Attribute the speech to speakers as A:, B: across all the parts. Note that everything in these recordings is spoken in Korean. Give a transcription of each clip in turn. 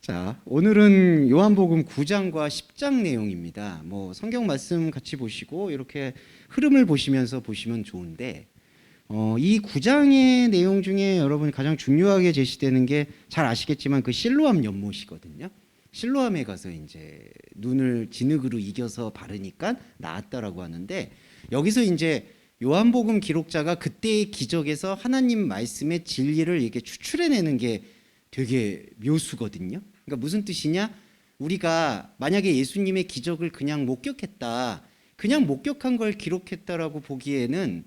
A: 자, 오늘은 요한복음 9장과 10장 내용입니다. 성경 말씀 같이 보시고 이렇게 흐름을 보시면서 보시면 좋은데, 이 9장의 내용 중에 여러분 가장 중요하게 제시되는 게 잘 아시겠지만 그 실로암 연못이거든요. 실로암에 가서 이제 눈을 진흙으로 이겨서 바르니까 나았다라고 하는데, 여기서 이제 요한복음 기록자가 그때의 기적에서 하나님 말씀의 진리를 이렇게 추출해내는 게 되게 묘수거든요. 그러니까 무슨 뜻이냐? 우리가 만약에 예수님의 기적을 그냥 목격했다, 그냥 목격한 걸 기록했다라고 보기에는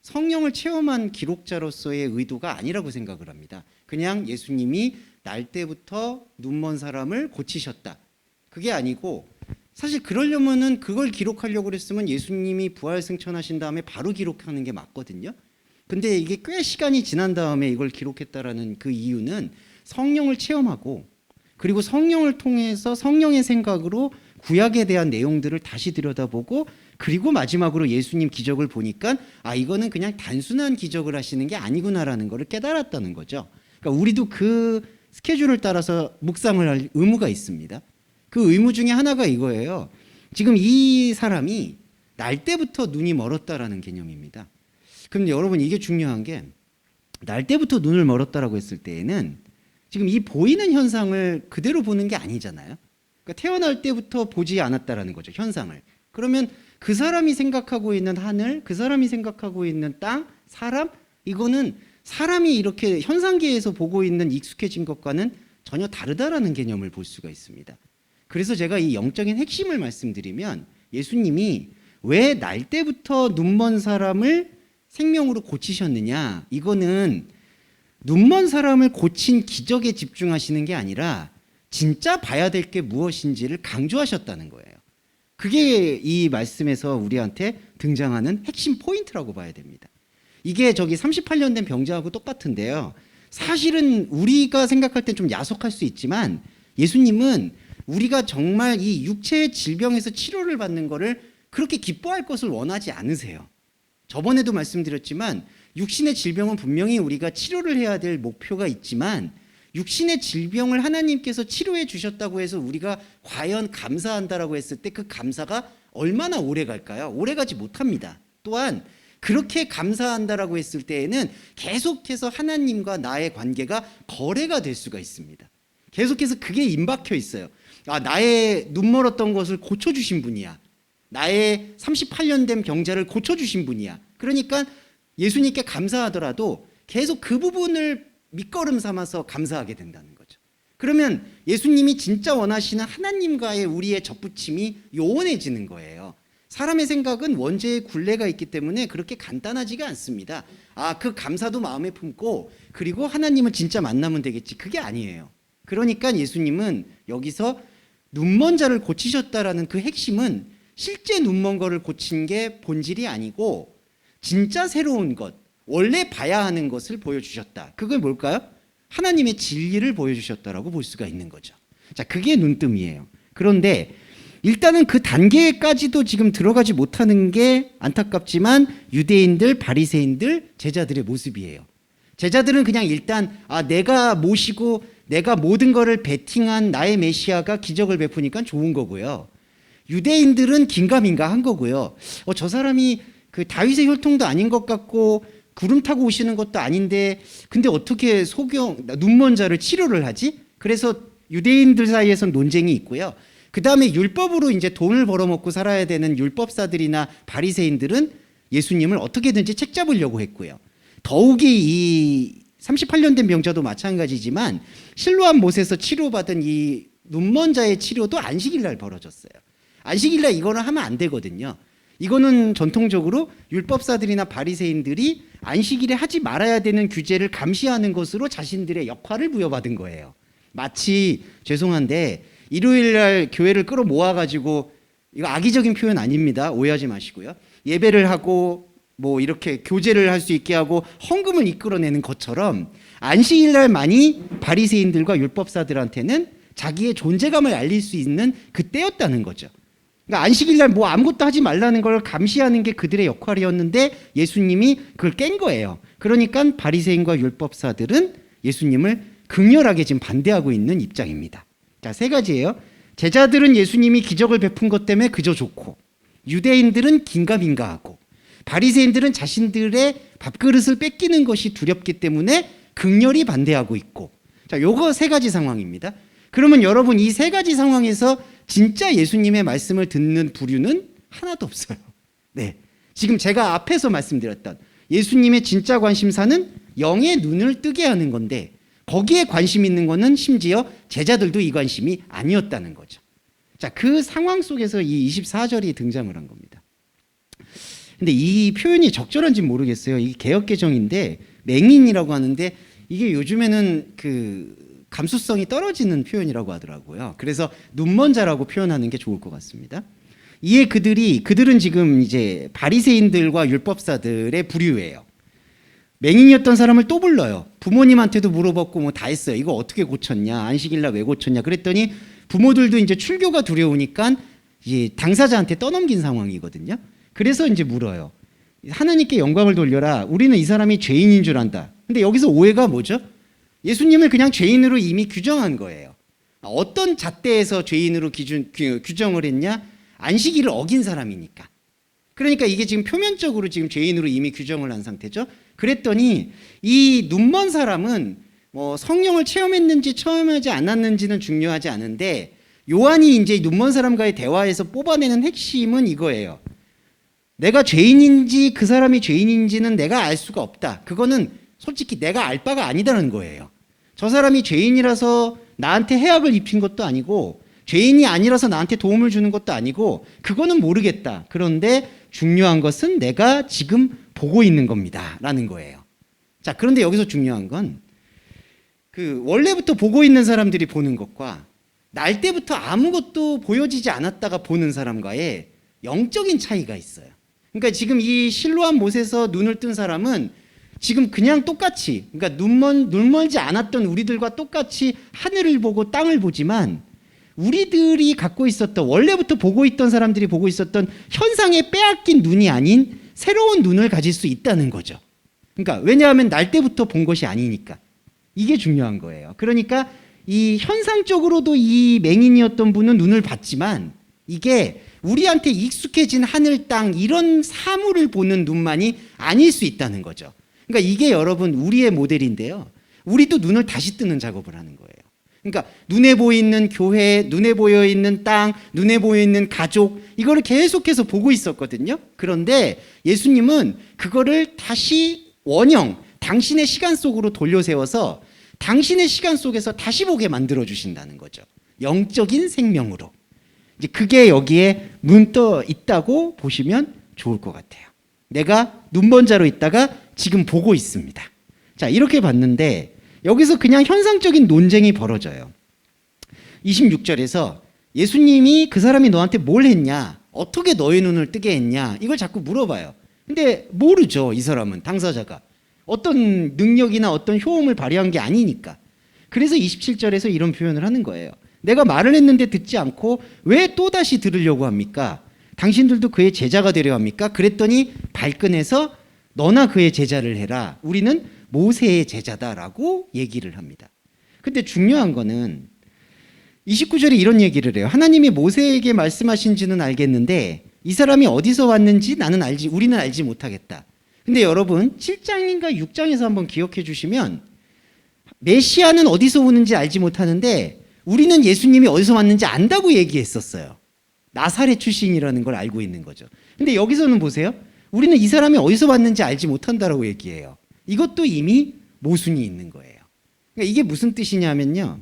A: 성령을 체험한 기록자로서의 의도가 아니라고 생각을 합니다. 그냥 예수님이 날 때부터 눈먼 사람을 고치셨다, 그게 아니고, 사실 그러려면은 그걸 기록하려고 그랬으면 예수님이 부활 승천하신 다음에 바로 기록하는 게 맞거든요. 근데 이게 꽤 시간이 지난 다음에 이걸 기록했다라는 그 이유는 성령을 체험하고, 그리고 성령을 통해서 성령의 생각으로 구약에 대한 내용들을 다시 들여다보고, 그리고 마지막으로 예수님 기적을 보니까 이거는 그냥 단순한 기적을 하시는 게 아니구나라는 것을 깨달았다는 거죠. 그러니까 우리도 그 스케줄을 따라서 묵상을 할 의무가 있습니다. 그 의무 중에 하나가 이거예요. 지금 이 사람이 날 때부터 눈이 멀었다라는 개념입니다. 그럼 여러분, 이게 중요한 게, 날 때부터 눈을 멀었다라고 했을 때에는 지금 이 보이는 현상을 그대로 보는 게 아니잖아요. 그러니까 태어날 때부터 보지 않았다라는 거죠, 현상을. 그러면 그 사람이 생각하고 있는 하늘, 그 사람이 생각하고 있는 땅, 사람, 이거는 사람이 이렇게 현상계에서 보고 있는 익숙해진 것과는 전혀 다르다라는 개념을 볼 수가 있습니다. 그래서 제가 이 영적인 핵심을 말씀드리면, 예수님이 왜 날 때부터 눈먼 사람을 생명으로 고치셨느냐, 이거는 눈먼 사람을 고친 기적에 집중하시는 게 아니라 진짜 봐야 될 게 무엇인지를 강조하셨다는 거예요. 그게 이 말씀에서 우리한테 등장하는 핵심 포인트라고 봐야 됩니다. 이게 저기 38년 된 병자하고 똑같은데요. 사실은 우리가 생각할 땐 좀 야속할 수 있지만, 예수님은 우리가 정말 이 육체의 질병에서 치료를 받는 거를 그렇게 기뻐할 것을 원하지 않으세요. 저번에도 말씀드렸지만, 육신의 질병은 분명히 우리가 치료를 해야 될 목표가 있지만, 육신의 질병을 하나님께서 치료해 주셨다고 해서 우리가 과연 감사한다라고 했을 때 그 감사가 얼마나 오래 갈까요? 오래 가지 못합니다. 또한 그렇게 감사한다라고 했을 때에는 계속해서 하나님과 나의 관계가 거래가 될 수가 있습니다. 계속해서 그게 임박혀 있어요. 나의 눈멀었던 것을 고쳐주신 분이야. 나의 38년 된 병자를 고쳐주신 분이야. 그러니까 예수님께 감사하더라도 계속 그 부분을 밑거름 삼아서 감사하게 된다는 거죠. 그러면 예수님이 진짜 원하시는 하나님과의 우리의 접붙임이 요원해지는 거예요. 사람의 생각은 원죄의 굴레가 있기 때문에 그렇게 간단하지가 않습니다. 그 감사도 마음에 품고, 그리고 하나님을 진짜 만나면 되겠지, 그게 아니에요. 그러니까 예수님은 여기서 눈먼 자를 고치셨다라는 그 핵심은 실제 눈먼 거를 고친 게 본질이 아니고, 진짜 새로운 것, 원래 봐야 하는 것을 보여주셨다. 그게 뭘까요? 하나님의 진리를 보여주셨다라고 볼 수가 있는 거죠. 자, 그게 눈뜸이에요. 그런데 일단은 그 단계까지도 지금 들어가지 못하는 게 안타깝지만 유대인들, 바리새인들, 제자들의 모습이에요. 제자들은 그냥 일단 내가 모시고 내가 모든 거를 베팅한 나의 메시아가 기적을 베푸니까 좋은 거고요. 유대인들은 긴가민가 한 거고요. 저 사람이 그 다윗의 혈통도 아닌 것 같고 구름 타고 오시는 것도 아닌데, 근데 어떻게 눈먼 자를 치료를 하지? 그래서 유대인들 사이에선 논쟁이 있고요. 그 다음에 율법으로 이제 돈을 벌어먹고 살아야 되는 율법사들이나 바리새인들은 예수님을 어떻게든지 책잡으려고 했고요. 더욱이 이 38년 된 병자도 마찬가지지만, 실로암 못에서 치료받은 이 눈먼 자의 치료도 안식일 날 벌어졌어요. 안식일 날 이거는 하면 안 되거든요. 이거는 전통적으로 율법사들이나 바리새인들이 안식일에 하지 말아야 되는 규제를 감시하는 것으로 자신들의 역할을 부여받은 거예요. 마치, 죄송한데, 일요일날 교회를 끌어 모아가지고, 이거 악의적인 표현 아닙니다, 오해하지 마시고요, 예배를 하고 이렇게 교제를 할 수 있게 하고 헌금을 이끌어내는 것처럼, 안식일날만이 바리새인들과 율법사들한테는 자기의 존재감을 알릴 수 있는 그때였다는 거죠. 그러니까 안식일날 아무것도 하지 말라는 걸 감시하는 게 그들의 역할이었는데, 예수님이 그걸 깬 거예요. 그러니까 바리새인과 율법사들은 예수님을 극렬하게 지금 반대하고 있는 입장입니다. 자, 세 가지예요. 제자들은 예수님이 기적을 베푼 것 때문에 그저 좋고, 유대인들은 긴가민가하고, 바리새인들은 자신들의 밥그릇을 뺏기는 것이 두렵기 때문에 극렬히 반대하고 있고. 자, 요거 세 가지 상황입니다. 그러면 여러분 이 세 가지 상황에서 진짜 예수님의 말씀을 듣는 부류는 하나도 없어요. 네. 지금 제가 앞에서 말씀드렸던 예수님의 진짜 관심사는 영의 눈을 뜨게 하는 건데, 거기에 관심 있는 거는 심지어 제자들도 이 관심이 아니었다는 거죠. 자, 그 상황 속에서 이 24절이 등장을 한 겁니다. 근데 이 표현이 적절한지 모르겠어요. 이게 개역개정인데 맹인이라고 하는데 이게 요즘에는 그 감수성이 떨어지는 표현이라고 하더라고요. 그래서 눈먼 자라고 표현하는 게 좋을 것 같습니다. 이에 그들은 지금 이제 바리새인들과 율법사들의 부류예요. 맹인이었던 사람을 또 불러요. 부모님한테도 물어봤고 뭐 다 했어요. 이거 어떻게 고쳤냐? 안식일날 왜 고쳤냐? 그랬더니 부모들도 이제 출교가 두려우니까 이제 당사자한테 떠넘긴 상황이거든요. 그래서 이제 물어요. 하나님께 영광을 돌려라. 우리는 이 사람이 죄인인 줄 안다. 근데 여기서 오해가 뭐죠? 예수님을 그냥 죄인으로 이미 규정한 거예요. 어떤 잣대에서 죄인으로 규정을 했냐? 안식일을 어긴 사람이니까. 그러니까 이게 지금 표면적으로 지금 죄인으로 이미 규정을 한 상태죠. 그랬더니 이 눈먼 사람은 뭐 성령을 체험했는지 체험하지 않았는지는 중요하지 않은데, 요한이 이제 눈먼 사람과의 대화에서 뽑아내는 핵심은 이거예요. 내가 죄인인지 그 사람이 죄인인지는 내가 알 수가 없다. 그거는 솔직히 내가 알 바가 아니다는 거예요. 저 사람이 죄인이라서 나한테 해악을 입힌 것도 아니고, 죄인이 아니라서 나한테 도움을 주는 것도 아니고, 그거는 모르겠다. 그런데 중요한 것은 내가 지금 보고 있는 겁니다. 라는 거예요. 자, 그런데 여기서 중요한 건 그 원래부터 보고 있는 사람들이 보는 것과 날 때부터 아무것도 보여지지 않았다가 보는 사람과의 영적인 차이가 있어요. 그러니까 지금 이 실로암 못에서 눈을 뜬 사람은 지금 그냥 똑같이, 그러니까 눈멀지 않았던 우리들과 똑같이 하늘을 보고 땅을 보지만, 우리들이 갖고 있었던, 원래부터 보고 있던 사람들이 보고 있었던 현상에 빼앗긴 눈이 아닌 새로운 눈을 가질 수 있다는 거죠. 그러니까 왜냐하면 날 때부터 본 것이 아니니까. 이게 중요한 거예요. 그러니까 이 현상적으로도 이 맹인이었던 분은 눈을 봤지만, 이게 우리한테 익숙해진 하늘, 땅 이런 사물을 보는 눈만이 아닐 수 있다는 거죠. 그러니까 이게 여러분 우리의 모델인데요. 우리도 눈을 다시 뜨는 작업을 하는 거예요. 그러니까 눈에 보이는 교회, 눈에 보여 있는 땅, 눈에 보여 있는 가족, 이거를 계속해서 보고 있었거든요. 그런데 예수님은 그거를 다시 원형, 당신의 시간 속으로 돌려세워서 당신의 시간 속에서 다시 보게 만들어 주신다는 거죠. 영적인 생명으로. 이제 그게 여기에 문떠 있다고 보시면 좋을 것 같아요. 내가 눈먼 자로 있다가 지금 보고 있습니다. 자, 이렇게 봤는데 여기서 그냥 현상적인 논쟁이 벌어져요. 26절에서 예수님이 그 사람이 너한테 뭘 했냐? 어떻게 너의 눈을 뜨게 했냐? 이걸 자꾸 물어봐요. 근데 모르죠, 이 사람은, 당사자가. 어떤 능력이나 어떤 효험을 발휘한 게 아니니까. 그래서 27절에서 이런 표현을 하는 거예요. 내가 말을 했는데 듣지 않고 왜 또다시 들으려고 합니까? 당신들도 그의 제자가 되려 합니까? 그랬더니 발끈해서 너나 그의 제자를 해라. 우리는 모세의 제자다라고 얘기를 합니다. 근데 중요한 거는 29절에 이런 얘기를 해요. 하나님이 모세에게 말씀하신지는 알겠는데 이 사람이 어디서 왔는지 우리는 알지 못하겠다. 근데 여러분 7장인가 6장에서 한번 기억해 주시면 메시아는 어디서 오는지 알지 못하는데 우리는 예수님이 어디서 왔는지 안다고 얘기했었어요. 나사렛 출신이라는 걸 알고 있는 거죠. 근데 여기서는 보세요. 우리는 이 사람이 어디서 왔는지 알지 못한다라고 얘기해요. 이것도 이미 모순이 있는 거예요. 그러니까 이게 무슨 뜻이냐면요.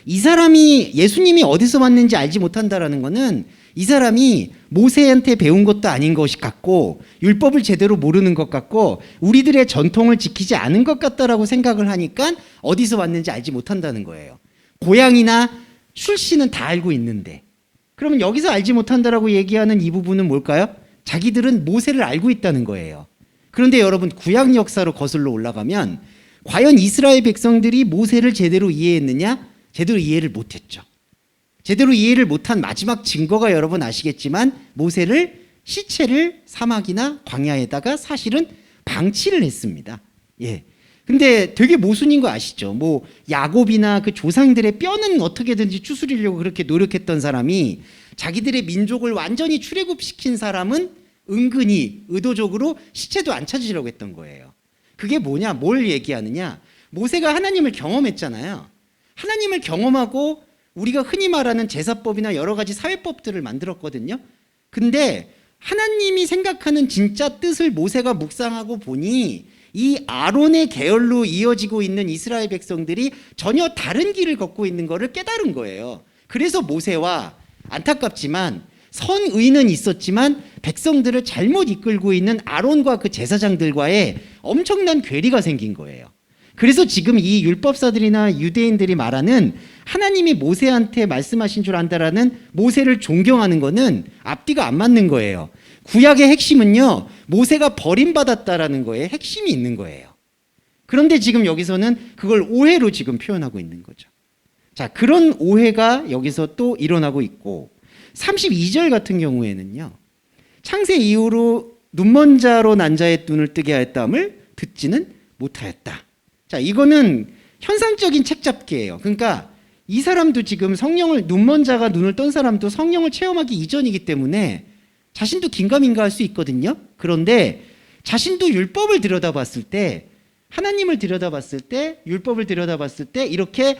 A: 이 사람이 예수님이 어디서 왔는지 알지 못한다라는 거는 이 사람이 모세한테 배운 것도 아닌 것이 같고 율법을 제대로 모르는 것 같고 우리들의 전통을 지키지 않은 것 같다라고 생각을 하니까 어디서 왔는지 알지 못한다는 거예요. 고향이나 출신은 다 알고 있는데 그러면 여기서 알지 못한다라고 얘기하는 이 부분은 뭘까요? 자기들은 모세를 알고 있다는 거예요. 그런데 여러분 구약 역사로 거슬러 올라가면 과연 이스라엘 백성들이 모세를 제대로 이해했느냐? 제대로 이해를 못했죠. 제대로 이해를 못한 마지막 증거가 여러분 아시겠지만 모세를 시체를 사막이나 광야에다가 사실은 방치를 했습니다. 예. 근데 되게 모순인 거 아시죠? 뭐 야곱이나 그 조상들의 뼈는 어떻게든지 추스리려고 그렇게 노력했던 사람이 자기들의 민족을 완전히 출애굽시킨 사람은 은근히 의도적으로 시체도 안 찾으려고 했던 거예요. 그게 뭐냐? 뭘 얘기하느냐? 모세가 하나님을 경험했잖아요. 하나님을 경험하고 우리가 흔히 말하는 제사법이나 여러 가지 사회법들을 만들었거든요. 근데 하나님이 생각하는 진짜 뜻을 모세가 묵상하고 보니 이 아론의 계열로 이어지고 있는 이스라엘 백성들이 전혀 다른 길을 걷고 있는 것을 깨달은 거예요. 그래서 모세와 안타깝지만 선의는 있었지만 백성들을 잘못 이끌고 있는 아론과 그 제사장들과의 엄청난 괴리가 생긴 거예요. 그래서 지금 이 율법사들이나 유대인들이 말하는 하나님이 모세한테 말씀하신 줄 안다라는 모세를 존경하는 거는 앞뒤가 안 맞는 거예요. 구약의 핵심은요, 모세가 버림받았다라는 거에 핵심이 있는 거예요. 그런데 지금 여기서는 그걸 오해로 지금 표현하고 있는 거죠. 자, 그런 오해가 여기서 또 일어나고 있고 32절 같은 경우에는요, 창세 이후로 눈먼 자로 난 자의 눈을 뜨게 하였다함을 듣지는 못하였다. 자, 이거는 현상적인 책잡기예요. 그러니까 이 사람도 지금 성령을, 눈먼 자가 눈을 떤 사람도 성령을 체험하기 이전이기 때문에 자신도 긴가민가 할 수 있거든요. 그런데 자신도 율법을 들여다봤을 때, 하나님을 들여다봤을 때, 율법을 들여다봤을 때 이렇게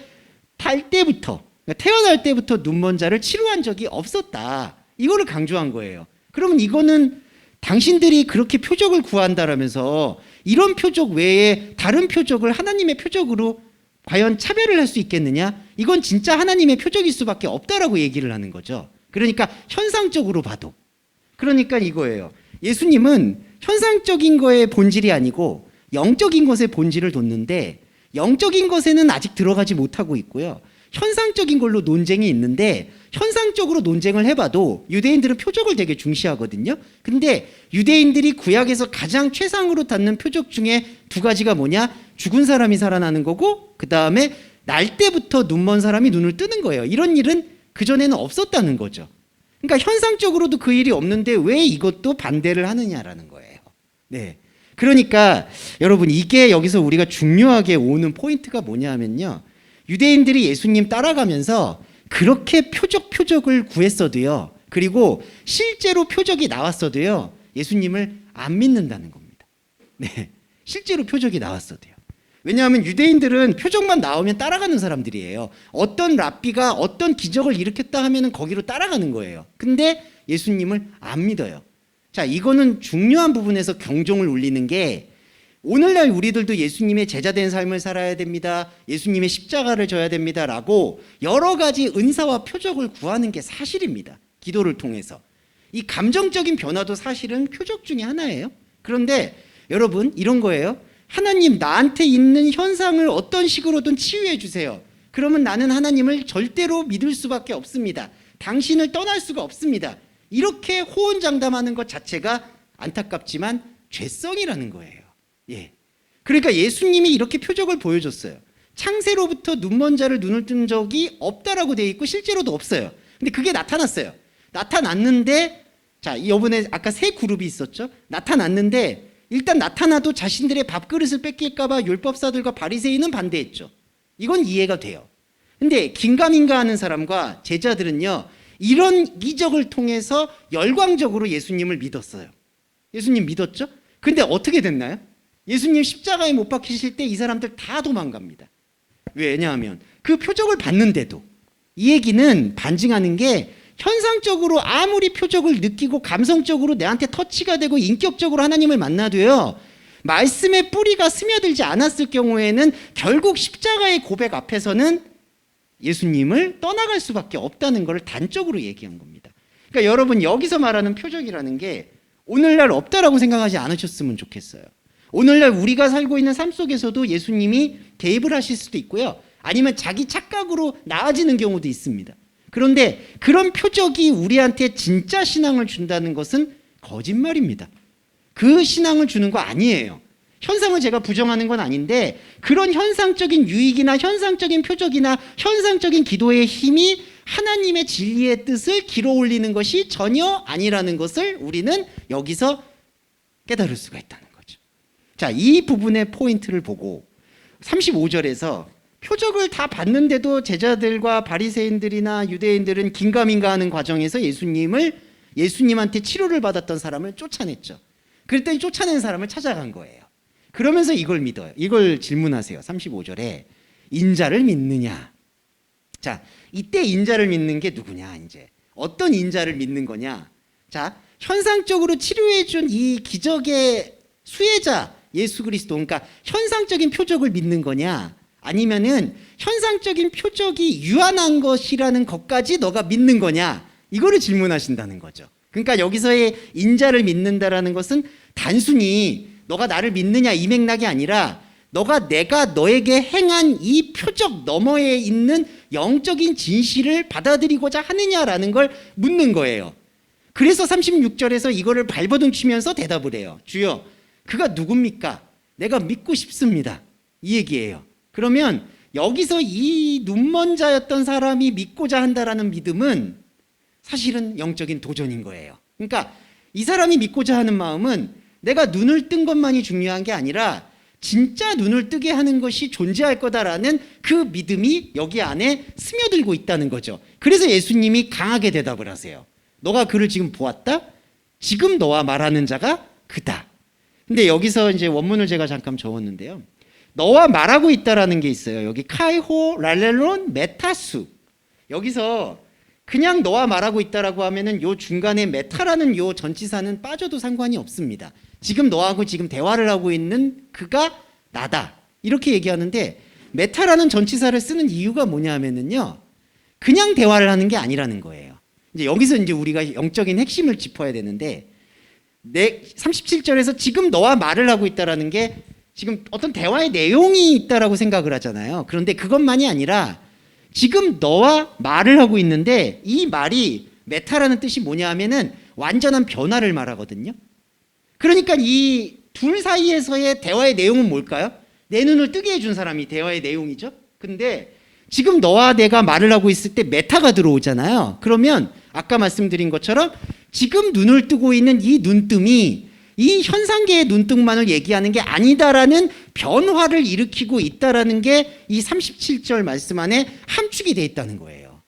A: 탈 때부터, 그러니까 태어날 때부터 눈먼 자를 치료한 적이 없었다. 이거를 강조한 거예요. 그러면 이거는 당신들이 그렇게 표적을 구한다라면서 이런 표적 외에 다른 표적을 하나님의 표적으로 과연 차별을 할 수 있겠느냐? 이건 진짜 하나님의 표적일 수밖에 없다라고 얘기를 하는 거죠. 그러니까 현상적으로 봐도. 그러니까 이거예요. 예수님은 현상적인 거의 본질이 아니고 영적인 것의 본질을 뒀는데 영적인 것에는 아직 들어가지 못하고 있고요. 현상적인 걸로 논쟁이 있는데 현상적으로 논쟁을 해봐도 유대인들은 표적을 되게 중시하거든요. 근데 유대인들이 구약에서 가장 최상으로 닫는 표적 중에 두 가지가 뭐냐? 죽은 사람이 살아나는 거고 그 다음에 날 때부터 눈먼 사람이 눈을 뜨는 거예요. 이런 일은 그전에는 없었다는 거죠. 그러니까 현상적으로도 그 일이 없는데 왜 이것도 반대를 하느냐라는 거예요. 네. 그러니까 여러분 이게 여기서 우리가 중요하게 오는 포인트가 뭐냐 하면요. 유대인들이 예수님 따라가면서 그렇게 표적을 구했어도요. 그리고 실제로 표적이 나왔어도요. 예수님을 안 믿는다는 겁니다. 네. 실제로 표적이 나왔어도요. 왜냐하면 유대인들은 표적만 나오면 따라가는 사람들이에요. 어떤 랍비가 어떤 기적을 일으켰다 하면은 거기로 따라가는 거예요. 근데 예수님을 안 믿어요. 자, 이거는 중요한 부분에서 경종을 울리는 게 오늘날 우리들도 예수님의 제자된 삶을 살아야 됩니다. 예수님의 십자가를 져야 됩니다. 라고 여러 가지 은사와 표적을 구하는 게 사실입니다. 기도를 통해서. 이 감정적인 변화도 사실은 표적 중에 하나예요. 그런데 여러분 이런 거예요. 하나님 나한테 있는 현상을 어떤 식으로든 치유해 주세요. 그러면 나는 하나님을 절대로 믿을 수밖에 없습니다. 당신을 떠날 수가 없습니다. 이렇게 호언장담하는 것 자체가 안타깝지만 죄성이라는 거예요. 예. 그러니까 예수님이 이렇게 표적을 보여줬어요. 창세로부터 눈먼 자를 눈을 뜬 적이 없다라고 되어 있고 실제로도 없어요. 근데 그게 나타났어요. 나타났는데 자, 이번에 아까 세 그룹이 있었죠. 나타났는데 일단 나타나도 자신들의 밥그릇을 뺏길까봐 율법사들과 바리새인은 반대했죠. 이건 이해가 돼요. 근데 긴가민가 하는 사람과 제자들은요, 이런 기적을 통해서 열광적으로 예수님을 믿었어요. 예수님 믿었죠? 근데 어떻게 됐나요? 예수님 십자가에 못 박히실 때 이 사람들 다 도망갑니다. 왜냐하면 그 표적을 봤는데도 이 얘기는 반증하는 게 현상적으로 아무리 표적을 느끼고 감성적으로 내한테 터치가 되고 인격적으로 하나님을 만나도요, 말씀의 뿌리가 스며들지 않았을 경우에는 결국 십자가의 고백 앞에서는 예수님을 떠나갈 수밖에 없다는 것을 단적으로 얘기한 겁니다. 그러니까 여러분 여기서 말하는 표적이라는 게 오늘날 없다라고 생각하지 않으셨으면 좋겠어요. 오늘날 우리가 살고 있는 삶 속에서도 예수님이 개입을 하실 수도 있고요. 아니면 자기 착각으로 나아지는 경우도 있습니다. 그런데 그런 표적이 우리한테 진짜 신앙을 준다는 것은 거짓말입니다. 그 신앙을 주는 거 아니에요. 현상을 제가 부정하는 건 아닌데 그런 현상적인 유익이나 현상적인 표적이나 현상적인 기도의 힘이 하나님의 진리의 뜻을 길어 올리는 것이 전혀 아니라는 것을 우리는 여기서 깨달을 수가 있다는 거죠. 자, 이 부분의 포인트를 보고 35절에서 표적을 다 봤는데도 제자들과 바리새인들이나 유대인들은 긴가민가하는 과정에서 예수님한테 치료를 받았던 사람을 쫓아냈죠. 그랬더니 쫓아낸 사람을 찾아간 거예요. 그러면서 이걸 믿어요. 이걸 질문하세요. 35절에 인자를 믿느냐. 자, 이때 인자를 믿는 게 누구냐 이제. 어떤 인자를 믿는 거냐. 자, 현상적으로 치료해준 이 기적의 수혜자 예수 그리스도, 그러니까 현상적인 표적을 믿는 거냐, 아니면은 현상적인 표적이 유한한 것이라는 것까지 너가 믿는 거냐, 이거를 질문하신다는 거죠. 그러니까 여기서의 인자를 믿는다라는 것은 단순히 너가 나를 믿느냐 이 맥락이 아니라 내가 너에게 행한 이 표적 너머에 있는 영적인 진실을 받아들이고자 하느냐라는 걸 묻는 거예요. 그래서 36절에서 이거를 발버둥 치면서 대답을 해요. 주여, 그가 누굽니까? 내가 믿고 싶습니다. 이 얘기예요. 그러면 여기서 이 눈먼 자였던 사람이 믿고자 한다라는 믿음은 사실은 영적인 도전인 거예요. 그러니까 이 사람이 믿고자 하는 마음은 내가 눈을 뜬 것만이 중요한 게 아니라 진짜 눈을 뜨게 하는 것이 존재할 거다라는 그 믿음이 여기 안에 스며들고 있다는 거죠. 그래서 예수님이 강하게 대답을 하세요. 너가 그를 지금 보았다? 지금 너와 말하는 자가 그다. 근데 여기서 이제 원문을 제가 잠깐 적었는데요. 너와 말하고 있다라는 게 있어요. 여기 카이호 랄렐론 메타수. 여기서 그냥 너와 말하고 있다라고 하면은 요 중간에 메타라는 요 전치사는 빠져도 상관이 없습니다. 지금 너하고 지금 대화를 하고 있는 그가 나다. 이렇게 얘기하는데 메타라는 전치사를 쓰는 이유가 뭐냐면은요. 그냥 대화를 하는 게 아니라는 거예요. 이제 여기서 이제 우리가 영적인 핵심을 짚어야 되는데 37절에서 지금 너와 말을 하고 있다라는 게 지금 어떤 대화의 내용이 있다라고 생각을 하잖아요. 그런데 그것만이 아니라 지금 너와 말을 하고 있는데 이 말이 메타라는 뜻이 뭐냐 하면은 완전한 변화를 말하거든요. 그러니까 이 둘 사이에서의 대화의 내용은 뭘까요? 내 눈을 뜨게 해준 사람이 대화의 내용이죠. 근데 지금 너와 내가 말을 하고 있을 때 메타가 들어오잖아요. 그러면 아까 말씀드린 것처럼 지금 눈을 뜨고 있는 이 눈뜸이 이 현상계의 눈등만을 얘기하는 게 아니다라는 변화를 일으키고 있다라는 게 이 37절 말씀 안에 함축이 돼 있다는 거예요.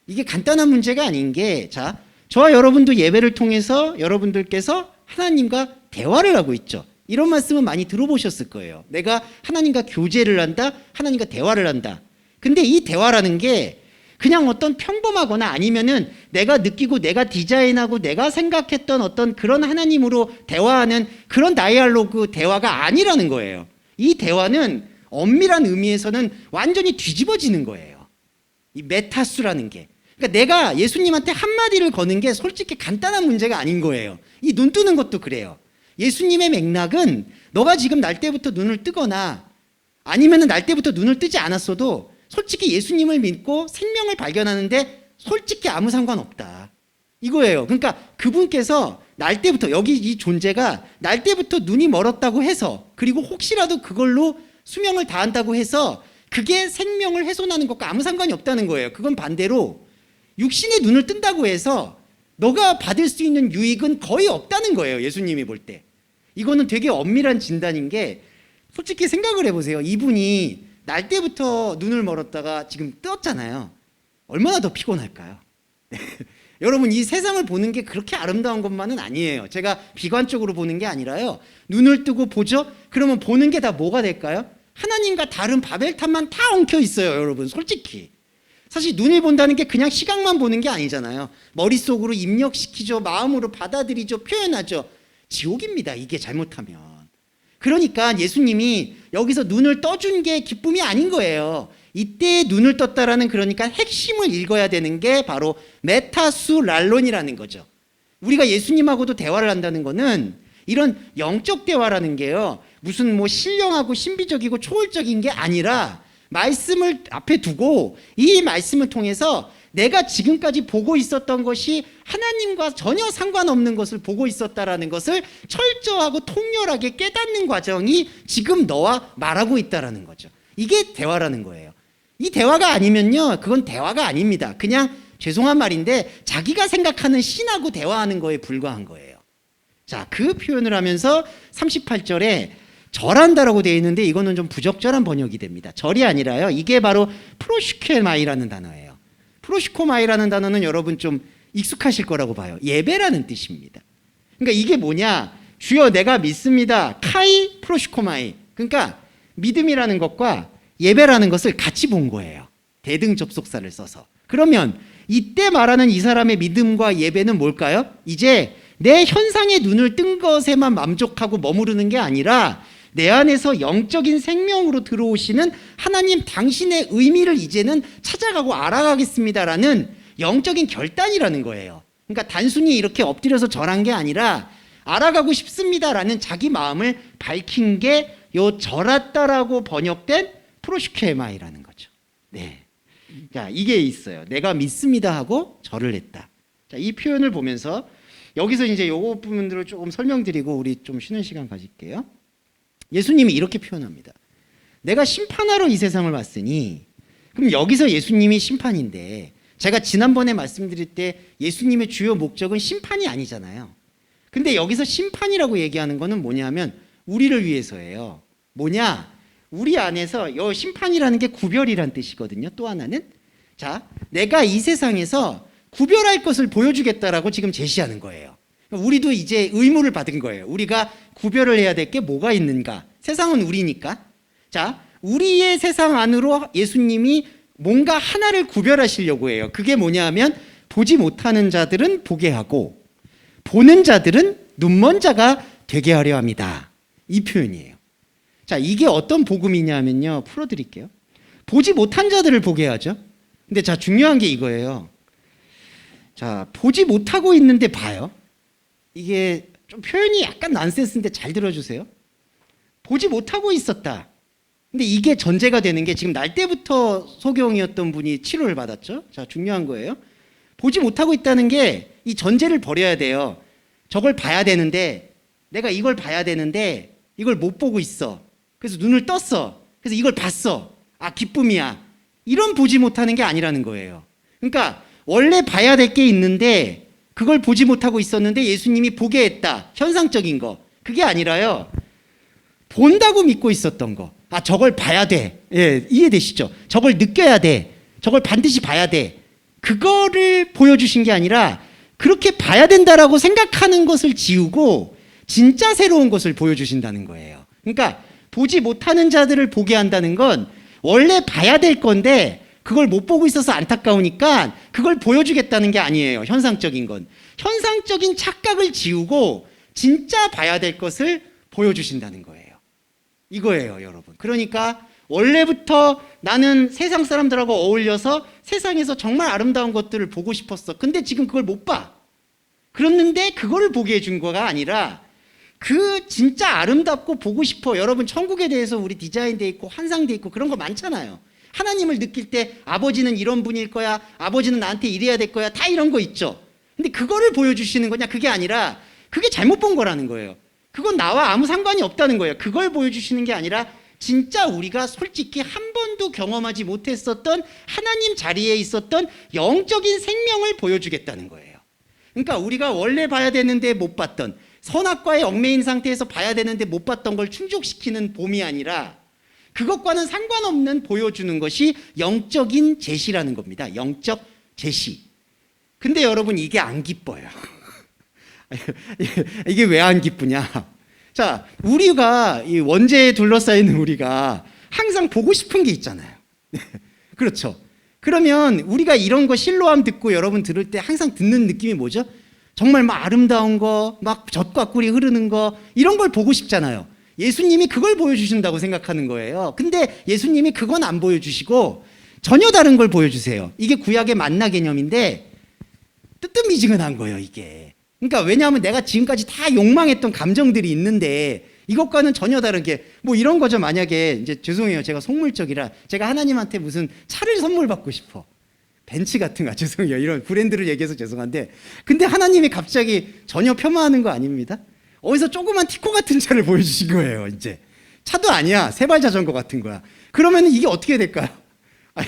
A: 이게 간단한 문제가 아닌 게, 자, 저와 여러분도 예배를 통해서 여러분들께서 하나님과 대화를 하고 있죠. 이런 말씀은 많이 들어보셨을 거예요. 내가 하나님과 교제를 한다, 하나님과 대화를 한다. 근데 이 대화라는 게 그냥 어떤 평범하거나 아니면은 내가 느끼고 내가 디자인하고 내가 생각했던 어떤 그런 하나님으로 대화하는 그런 다이알로그 대화가 아니라는 거예요. 이 대화는 엄밀한 의미에서는 완전히 뒤집어지는 거예요. 이 메타수라는 게. 그러니까 내가 예수님한테 한마디를 거는 게 솔직히 간단한 문제가 아닌 거예요. 이 눈 뜨는 것도 그래요. 예수님의 맥락은 너가 지금 날 때부터 눈을 뜨거나 아니면은 날 때부터 눈을 뜨지 않았어도 솔직히 예수님을 믿고 생명을 발견하는데 솔직히 아무 상관없다. 이거예요. 그러니까 그분께서 날 때부터 여기 이 존재가 날 때부터 눈이 멀었다고 해서 그리고 혹시라도 그걸로 수명을 다한다고 해서 그게 생명을 훼손하는 것과 아무 상관이 없다는 거예요. 그건 반대로 육신의 눈을 뜬다고 해서 너가 받을 수 있는 유익은 거의 없다는 거예요. 예수님이 볼 때. 이거는 되게 엄밀한 진단인 게 솔직히 생각을 해보세요. 이분이 날 때부터 눈을 멀었다가 지금 떴잖아요. 얼마나 더 피곤할까요? 여러분, 이 세상을 보는 게 그렇게 아름다운 것만은 아니에요. 제가 비관적으로 보는 게 아니라요. 눈을 뜨고 보죠? 그러면 보는 게 다 뭐가 될까요? 하나님과 다른 바벨탑만 다 엉켜 있어요, 여러분. 솔직히. 사실 눈을 본다는 게 그냥 시각만 보는 게 아니잖아요. 머릿속으로 입력시키죠. 마음으로 받아들이죠. 표현하죠. 지옥입니다, 이게 잘못하면. 그러니까 예수님이 여기서 눈을 떠준 게 기쁨이 아닌 거예요. 이때 눈을 떴다라는, 그러니까 핵심을 읽어야 되는 게 바로 메타수 랄론이라는 거죠. 우리가 예수님하고도 대화를 한다는 거는 이런 영적 대화라는 게요, 무슨 뭐 신령하고 신비적이고 초월적인 게 아니라 말씀을 앞에 두고 이 말씀을 통해서 내가 지금까지 보고 있었던 것이 하나님과 전혀 상관없는 것을 보고 있었다라는 것을 철저하고 통렬하게 깨닫는 과정이 지금 너와 말하고 있다라는 거죠. 이게 대화라는 거예요. 이 대화가 아니면요, 그건 대화가 아닙니다. 그냥 죄송한 말인데 자기가 생각하는 신하고 대화하는 거에 불과한 거예요. 자, 그 표현을 하면서 38절에 절한다라고 되어 있는데 이거는 좀 부적절한 번역이 됩니다. 절이 아니라요. 이게 바로 프로시코마이라는 단어예요. 프로시코마이라는 단어는 여러분 좀 익숙하실 거라고 봐요. 예배라는 뜻입니다. 그러니까 이게 뭐냐? 주여 내가 믿습니다. 카이 프로시코마이. 그러니까 믿음이라는 것과 예배라는 것을 같이 본 거예요. 대등 접속사를 써서. 그러면 이때 말하는 이 사람의 믿음과 예배는 뭘까요? 이제 내 현상에 눈을 뜬 것에만 만족하고 머무르는 게 아니라 내 안에서 영적인 생명으로 들어오시는 하나님 당신의 의미를 이제는 찾아가고 알아가겠습니다라는 영적인 결단이라는 거예요. 그러니까 단순히 이렇게 엎드려서 절한 게 아니라 알아가고 싶습니다라는 자기 마음을 밝힌 게 요 절았다라고 번역된 프로시케마이라는 거죠. 네. 자, 이게 있어요. 내가 믿습니다 하고 절을 했다. 자, 이 표현을 보면서 여기서 이제 요거 부분들을 조금 설명드리고 우리 좀 쉬는 시간 가질게요. 예수님이 이렇게 표현합니다. 내가 심판하러 이 세상을 왔으니, 그럼 여기서 예수님이 심판인데, 제가 지난번에 말씀드릴 때 예수님의 주요 목적은 심판이 아니잖아요. 근데 여기서 심판이라고 얘기하는 거는 뭐냐면 우리를 위해서예요. 뭐냐? 우리 안에서 이 심판이라는 게 구별이란 뜻이거든요. 또 하나는, 자, 내가 이 세상에서 구별할 것을 보여주겠다라고 지금 제시하는 거예요. 우리도 이제 의무를 받은 거예요. 우리가 구별을 해야 될 게 뭐가 있는가? 세상은 우리니까. 자, 우리의 세상 안으로 예수님이 뭔가 하나를 구별하시려고 해요. 그게 뭐냐 하면 보지 못하는 자들은 보게 하고 보는 자들은 눈먼 자가 되게 하려 합니다. 이 표현이에요. 자, 이게 어떤 복음이냐 하면요. 풀어드릴게요. 보지 못한 자들을 보게 하죠. 근데 자, 중요한 게 이거예요. 자, 보지 못하고 있는데 봐요. 이게 좀 표현이 약간 난센스인데 잘 들어주세요. 보지 못하고 있었다. 근데 이게 전제가 되는 게 지금 날 때부터 소경이었던 분이 치료를 받았죠. 자, 중요한 거예요. 보지 못하고 있다는 게 이 전제를 버려야 돼요. 저걸 봐야 되는데, 내가 이걸 봐야 되는데 이걸 못 보고 있어. 그래서 눈을 떴어. 그래서 이걸 봤어. 아, 기쁨이야. 이런 보지 못하는 게 아니라는 거예요. 그러니까 원래 봐야 될 게 있는데 그걸 보지 못하고 있었는데 예수님이 보게 했다. 현상적인 거. 그게 아니라요. 본다고 믿고 있었던 거. 아, 저걸 봐야 돼. 예, 이해되시죠? 저걸 느껴야 돼. 저걸 반드시 봐야 돼. 그거를 보여주신 게 아니라 그렇게 봐야 된다라고 생각하는 것을 지우고 진짜 새로운 것을 보여주신다는 거예요. 그러니까 보지 못하는 자들을 보게 한다는 건 원래 봐야 될 건데 그걸 못 보고 있어서 안타까우니까 그걸 보여주겠다는 게 아니에요. 현상적인 건. 현상적인 착각을 지우고 진짜 봐야 될 것을 보여주신다는 거예요. 이거예요, 여러분. 그러니까 원래부터 나는 세상 사람들하고 어울려서 세상에서 정말 아름다운 것들을 보고 싶었어. 근데 지금 그걸 못 봐. 그랬는데 그거를 보게 해준 거가 아니라 그 진짜 아름답고 보고 싶어. 여러분, 천국에 대해서 우리 디자인돼 있고 환상돼 있고 그런 거 많잖아요. 하나님을 느낄 때 아버지는 이런 분일 거야. 아버지는 나한테 이래야 될 거야. 다 이런 거 있죠. 근데 그거를 보여주시는 거냐? 그게 아니라 그게 잘못 본 거라는 거예요. 그건 나와 아무 상관이 없다는 거예요. 그걸 보여주시는 게 아니라 진짜 우리가 솔직히 한 번도 경험하지 못했었던 하나님 자리에 있었던 영적인 생명을 보여주겠다는 거예요. 그러니까 우리가 원래 봐야 되는데 못 봤던, 선악과에 얽매인 상태에서 봐야 되는데 못 봤던 걸 충족시키는 봄이 아니라 그것과는 상관없는 보여주는 것이 영적인 제시라는 겁니다. 영적 제시. 근데 여러분, 이게 안 기뻐요. 이게 왜 안 기쁘냐? 자, 우리가 이 원죄에 둘러싸이는 우리가 항상 보고 싶은 게 있잖아요. 그렇죠? 그러면 우리가 이런 거 실로암 듣고 여러분 들을 때 항상 듣는 느낌이 뭐죠? 정말 막 아름다운 거, 막 젖과 꿀이 흐르는 거, 이런 걸 보고 싶잖아요. 예수님이 그걸 보여주신다고 생각하는 거예요. 근데 예수님이 그건 안 보여주시고 전혀 다른 걸 보여주세요. 이게 구약의 만나 개념인데 뜨뜻미지근한 거예요, 이게. 그러니까 왜냐하면 내가 지금까지 다 욕망했던 감정들이 있는데 이것과는 전혀 다르게 뭐 이런 거죠. 만약에 이제 죄송해요, 제가 속물적이라 제가 하나님한테 무슨 차를 선물 받고 싶어, 벤츠 같은 거, 죄송해요, 이런 브랜드를 얘기해서 죄송한데, 근데 하나님이 갑자기 전혀 폄하하는 거 아닙니다. 어디서 조그만 티코 같은 차를 보여주신 거예요. 이제 차도 아니야, 세발 자전거 같은 거야. 그러면 이게 어떻게 될까요?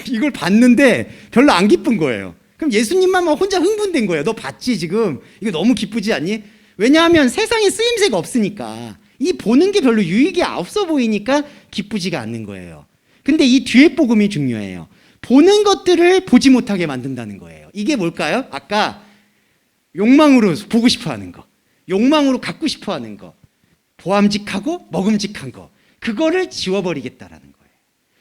A: 이걸 봤는데 별로 안 기쁜 거예요. 그럼 예수님만 막 혼자 흥분된 거예요. 너 봤지 지금? 이거 너무 기쁘지 않니? 왜냐하면 세상에 쓰임새가 없으니까. 이 보는 게 별로 유익이 없어 보이니까 기쁘지가 않는 거예요. 근데 이 뒤에 복음이 중요해요. 보는 것들을 보지 못하게 만든다는 거예요. 이게 뭘까요? 아까 욕망으로 보고 싶어 하는 거, 욕망으로 갖고 싶어 하는 거, 보암직하고 먹음직한 거, 그거를 지워버리겠다라는 거예요.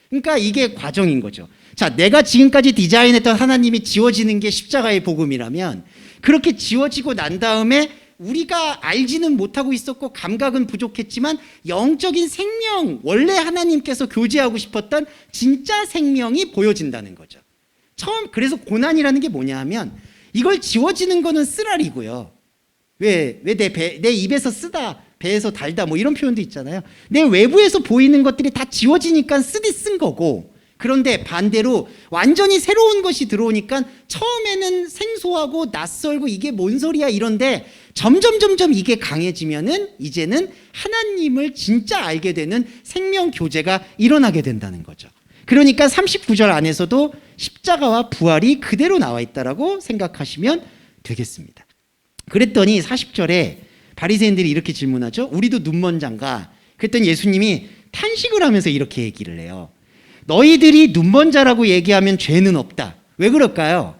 A: 그러니까 이게 과정인 거죠. 자, 내가 지금까지 디자인했던 하나님이 지워지는 게 십자가의 복음이라면, 그렇게 지워지고 난 다음에 우리가 알지는 못하고 있었고 감각은 부족했지만 영적인 생명, 원래 하나님께서 교제하고 싶었던 진짜 생명이 보여진다는 거죠. 그래서 고난이라는 게 뭐냐 하면, 이걸 지워지는 거는 쓰라리고요. 왜 내 입에서 쓰다, 배에서 달다, 뭐 이런 표현도 있잖아요. 내 외부에서 보이는 것들이 다 지워지니까 쓰디 쓴 거고, 그런데 반대로 완전히 새로운 것이 들어오니까 처음에는 생소하고 낯설고 이게 뭔 소리야 이런데 점점 이게 강해지면은 이제는 하나님을 진짜 알게 되는 생명 교제가 일어나게 된다는 거죠. 그러니까 39절 안에서도 십자가와 부활이 그대로 나와 있다라고 생각하시면 되겠습니다. 그랬더니 40절에 바리새인들이 이렇게 질문하죠. 우리도 눈먼자인가? 그랬더니 예수님이 탄식을 하면서 이렇게 얘기를 해요. 너희들이 눈먼자라고 얘기하면 죄는 없다. 왜 그럴까요?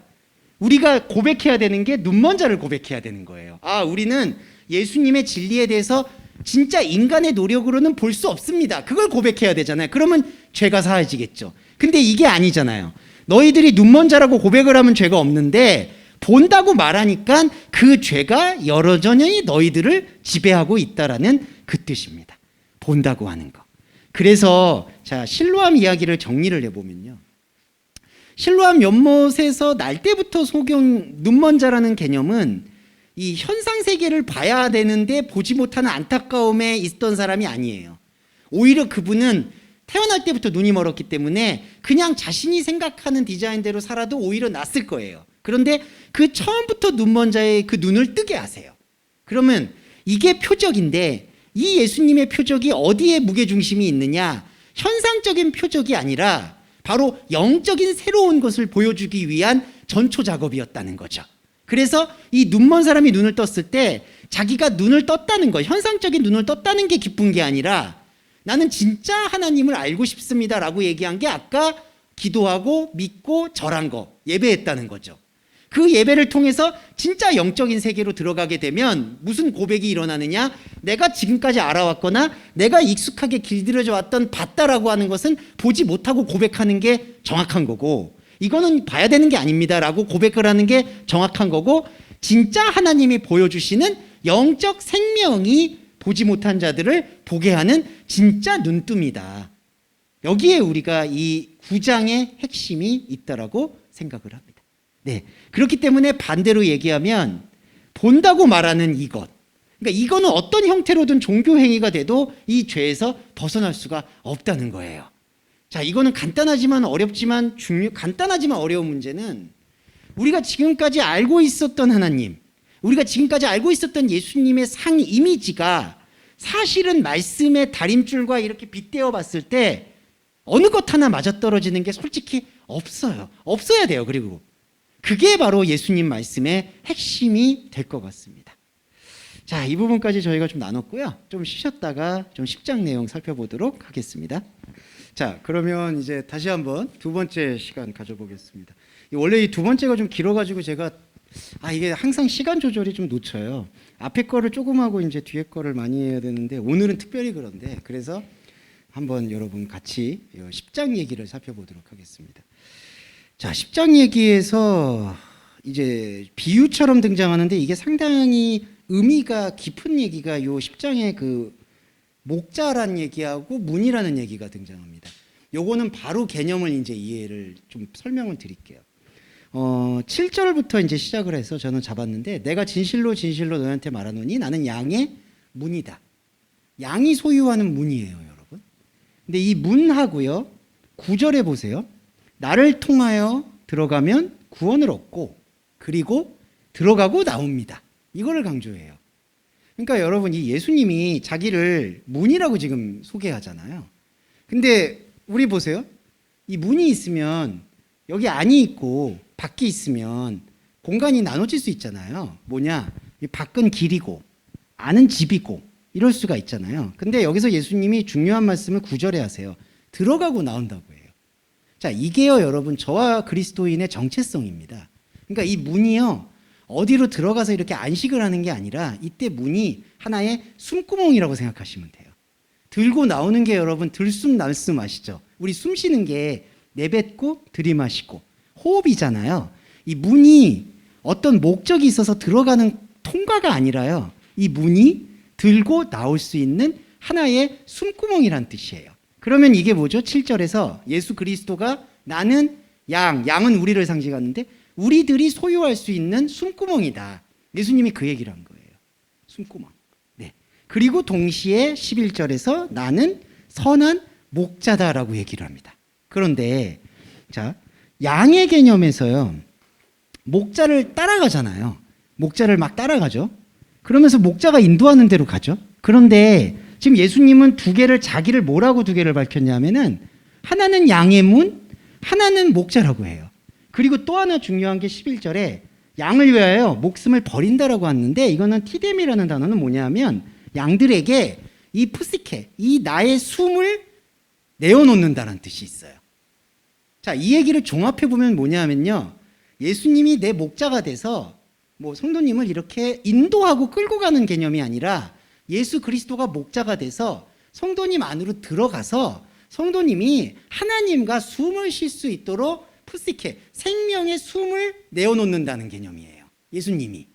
A: 우리가 고백해야 되는 게 눈먼자를 고백해야 되는 거예요. 우리는 예수님의 진리에 대해서 진짜 인간의 노력으로는 볼 수 없습니다. 그걸 고백해야 되잖아요. 그러면 죄가 사해지겠죠. 근데 이게 아니잖아요. 너희들이 눈먼자라고 고백을 하면 죄가 없는데 본다고 말하니까 그 죄가 여전히 너희들을 지배하고 있다라는 그 뜻입니다. 본다고 하는 거. 그래서 자, 실로암 이야기를 정리를 해보면요. 실로암 연못에서 날 때부터 눈먼자라는 개념은 이 현상 세계를 봐야 되는데 보지 못하는 안타까움에 있던 사람이 아니에요. 오히려 그분은 태어날 때부터 눈이 멀었기 때문에 그냥 자신이 생각하는 디자인대로 살아도 오히려 낫을 거예요. 그런데 그 처음부터 눈먼자의 그 눈을 뜨게 하세요. 그러면 이게 표적인데, 이 예수님의 표적이 어디에 무게중심이 있느냐? 현상적인 표적이 아니라 바로 영적인 새로운 것을 보여주기 위한 전초 작업이었다는 거죠. 그래서 이 눈먼 사람이 눈을 떴을 때 자기가 눈을 떴다는 거, 현상적인 눈을 떴다는 게 기쁜 게 아니라 나는 진짜 하나님을 알고 싶습니다라고 얘기한 게 아까 기도하고 믿고 절한 거, 예배했다는 거죠. 그 예배를 통해서 진짜 영적인 세계로 들어가게 되면 무슨 고백이 일어나느냐? 내가 지금까지 알아왔거나 내가 익숙하게 길들여져 왔던 봤다라고 하는 것은 보지 못하고 고백하는 게 정확한 거고, 이거는 봐야 되는 게 아닙니다라고 고백을 하는 게 정확한 거고, 진짜 하나님이 보여주시는 영적 생명이 보지 못한 자들을 보게 하는 진짜 눈뜸이다. 여기에 우리가 이 9장의 핵심이 있다라고 생각을 합니다. 네, 그렇기 때문에 반대로 얘기하면 본다고 말하는 이것, 그러니까 이거는 어떤 형태로든 종교 행위가 돼도 이 죄에서 벗어날 수가 없다는 거예요. 자, 이거는 간단하지만 어려운 문제는 우리가 지금까지 알고 있었던 하나님, 우리가 지금까지 알고 있었던 예수님의 상 이미지가 사실은 말씀의 다림줄과 이렇게 빗대어 봤을 때 어느 것 하나 맞아떨어지는 게 솔직히 없어요. 없어야 돼요. 그리고 그게 바로 예수님 말씀의 핵심이 될 것 같습니다. 자, 이 부분까지 저희가 좀 나눴고요. 좀 쉬셨다가 좀 10장 내용 살펴보도록 하겠습니다. 자, 그러면 이제 다시 한번 두 번째 시간 가져보겠습니다. 원래 이 두 번째가 좀 길어가지고 제가 이게 항상 시간 조절이 좀 놓쳐요. 앞에 거를 조금 하고 이제 뒤에 거를 많이 해야 되는데 오늘은 특별히 그런데, 그래서 한번 여러분 같이 10장 얘기를 살펴보도록 하겠습니다. 자, 10장 얘기에서 이제 비유처럼 등장하는데 이게 상당히 의미가 깊은 얘기가 요 10장의 그 목자란 얘기하고 문이라는 얘기가 등장합니다. 요거는 바로 개념을 이제 이해를 좀 설명을 드릴게요. 7절부터 이제 시작을 해서 저는 잡았는데, 내가 진실로 너희한테 말하노니 나는 양의 문이다. 양이 소유하는 문이에요, 여러분. 근데 이 문하고요, 9절에 보세요. 나를 통하여 들어가면 구원을 얻고 그리고 들어가고 나옵니다. 이거를 강조해요. 그러니까 여러분, 이 예수님이 자기를 문이라고 지금 소개하잖아요. 근데 우리 보세요. 이 문이 있으면 여기 안이 있고 밖이 있으면 공간이 나눠질 수 있잖아요. 뭐냐? 이 밖은 길이고 안은 집이고 이럴 수가 있잖아요. 근데 여기서 예수님이 중요한 말씀을 9절에 하세요. 들어가고 나온다고 해요. 자, 이게요, 여러분, 저와 그리스도인의 정체성입니다. 그러니까 이 문이요, 어디로 들어가서 이렇게 안식을 하는 게 아니라 이때 문이 하나의 숨구멍이라고 생각하시면 돼요. 들고 나오는 게 여러분 들숨 날숨 아시죠? 우리 숨 쉬는 게 내뱉고 들이마시고 호흡이잖아요. 이 문이 어떤 목적이 있어서 들어가는 통과가 아니라요, 이 문이 들고 나올 수 있는 하나의 숨구멍이란 뜻이에요. 그러면 이게 뭐죠? 7절에서 예수 그리스도가 나는 양은 우리를 상징하는데 우리들이 소유할 수 있는 숨구멍이다. 예수님이 그 얘기를 한 거예요. 숨구멍. 네. 그리고 동시에 11절에서 나는 선한 목자다라고 얘기를 합니다. 그런데 자, 양의 개념에서요, 목자를 따라가잖아요. 목자를 막 따라가죠. 그러면서 목자가 인도하는 대로 가죠. 그런데 지금 예수님은 두 개를, 자기를 뭐라고 두 개를 밝혔냐면은 하나는 양의 문, 하나는 목자라고 해요. 그리고 또 하나 중요한 게 11절에 양을 위하여 목숨을 버린다라고 하는데, 이거는 티뎀이라는 단어는 뭐냐면 양들에게 이 푸시케, 이 나의 숨을 내어놓는다는 뜻이 있어요. 자, 이 얘기를 종합해 보면 뭐냐면요, 예수님이 내 목자가 돼서 뭐 성도님을 이렇게 인도하고 끌고 가는 개념이 아니라 예수 그리스도가 목자가 돼서 성도님 안으로 들어가서 성도님이 하나님과 숨을 쉴 수 있도록 푸시케, 생명의 숨을 내어놓는다는 개념이에요. 예수님이.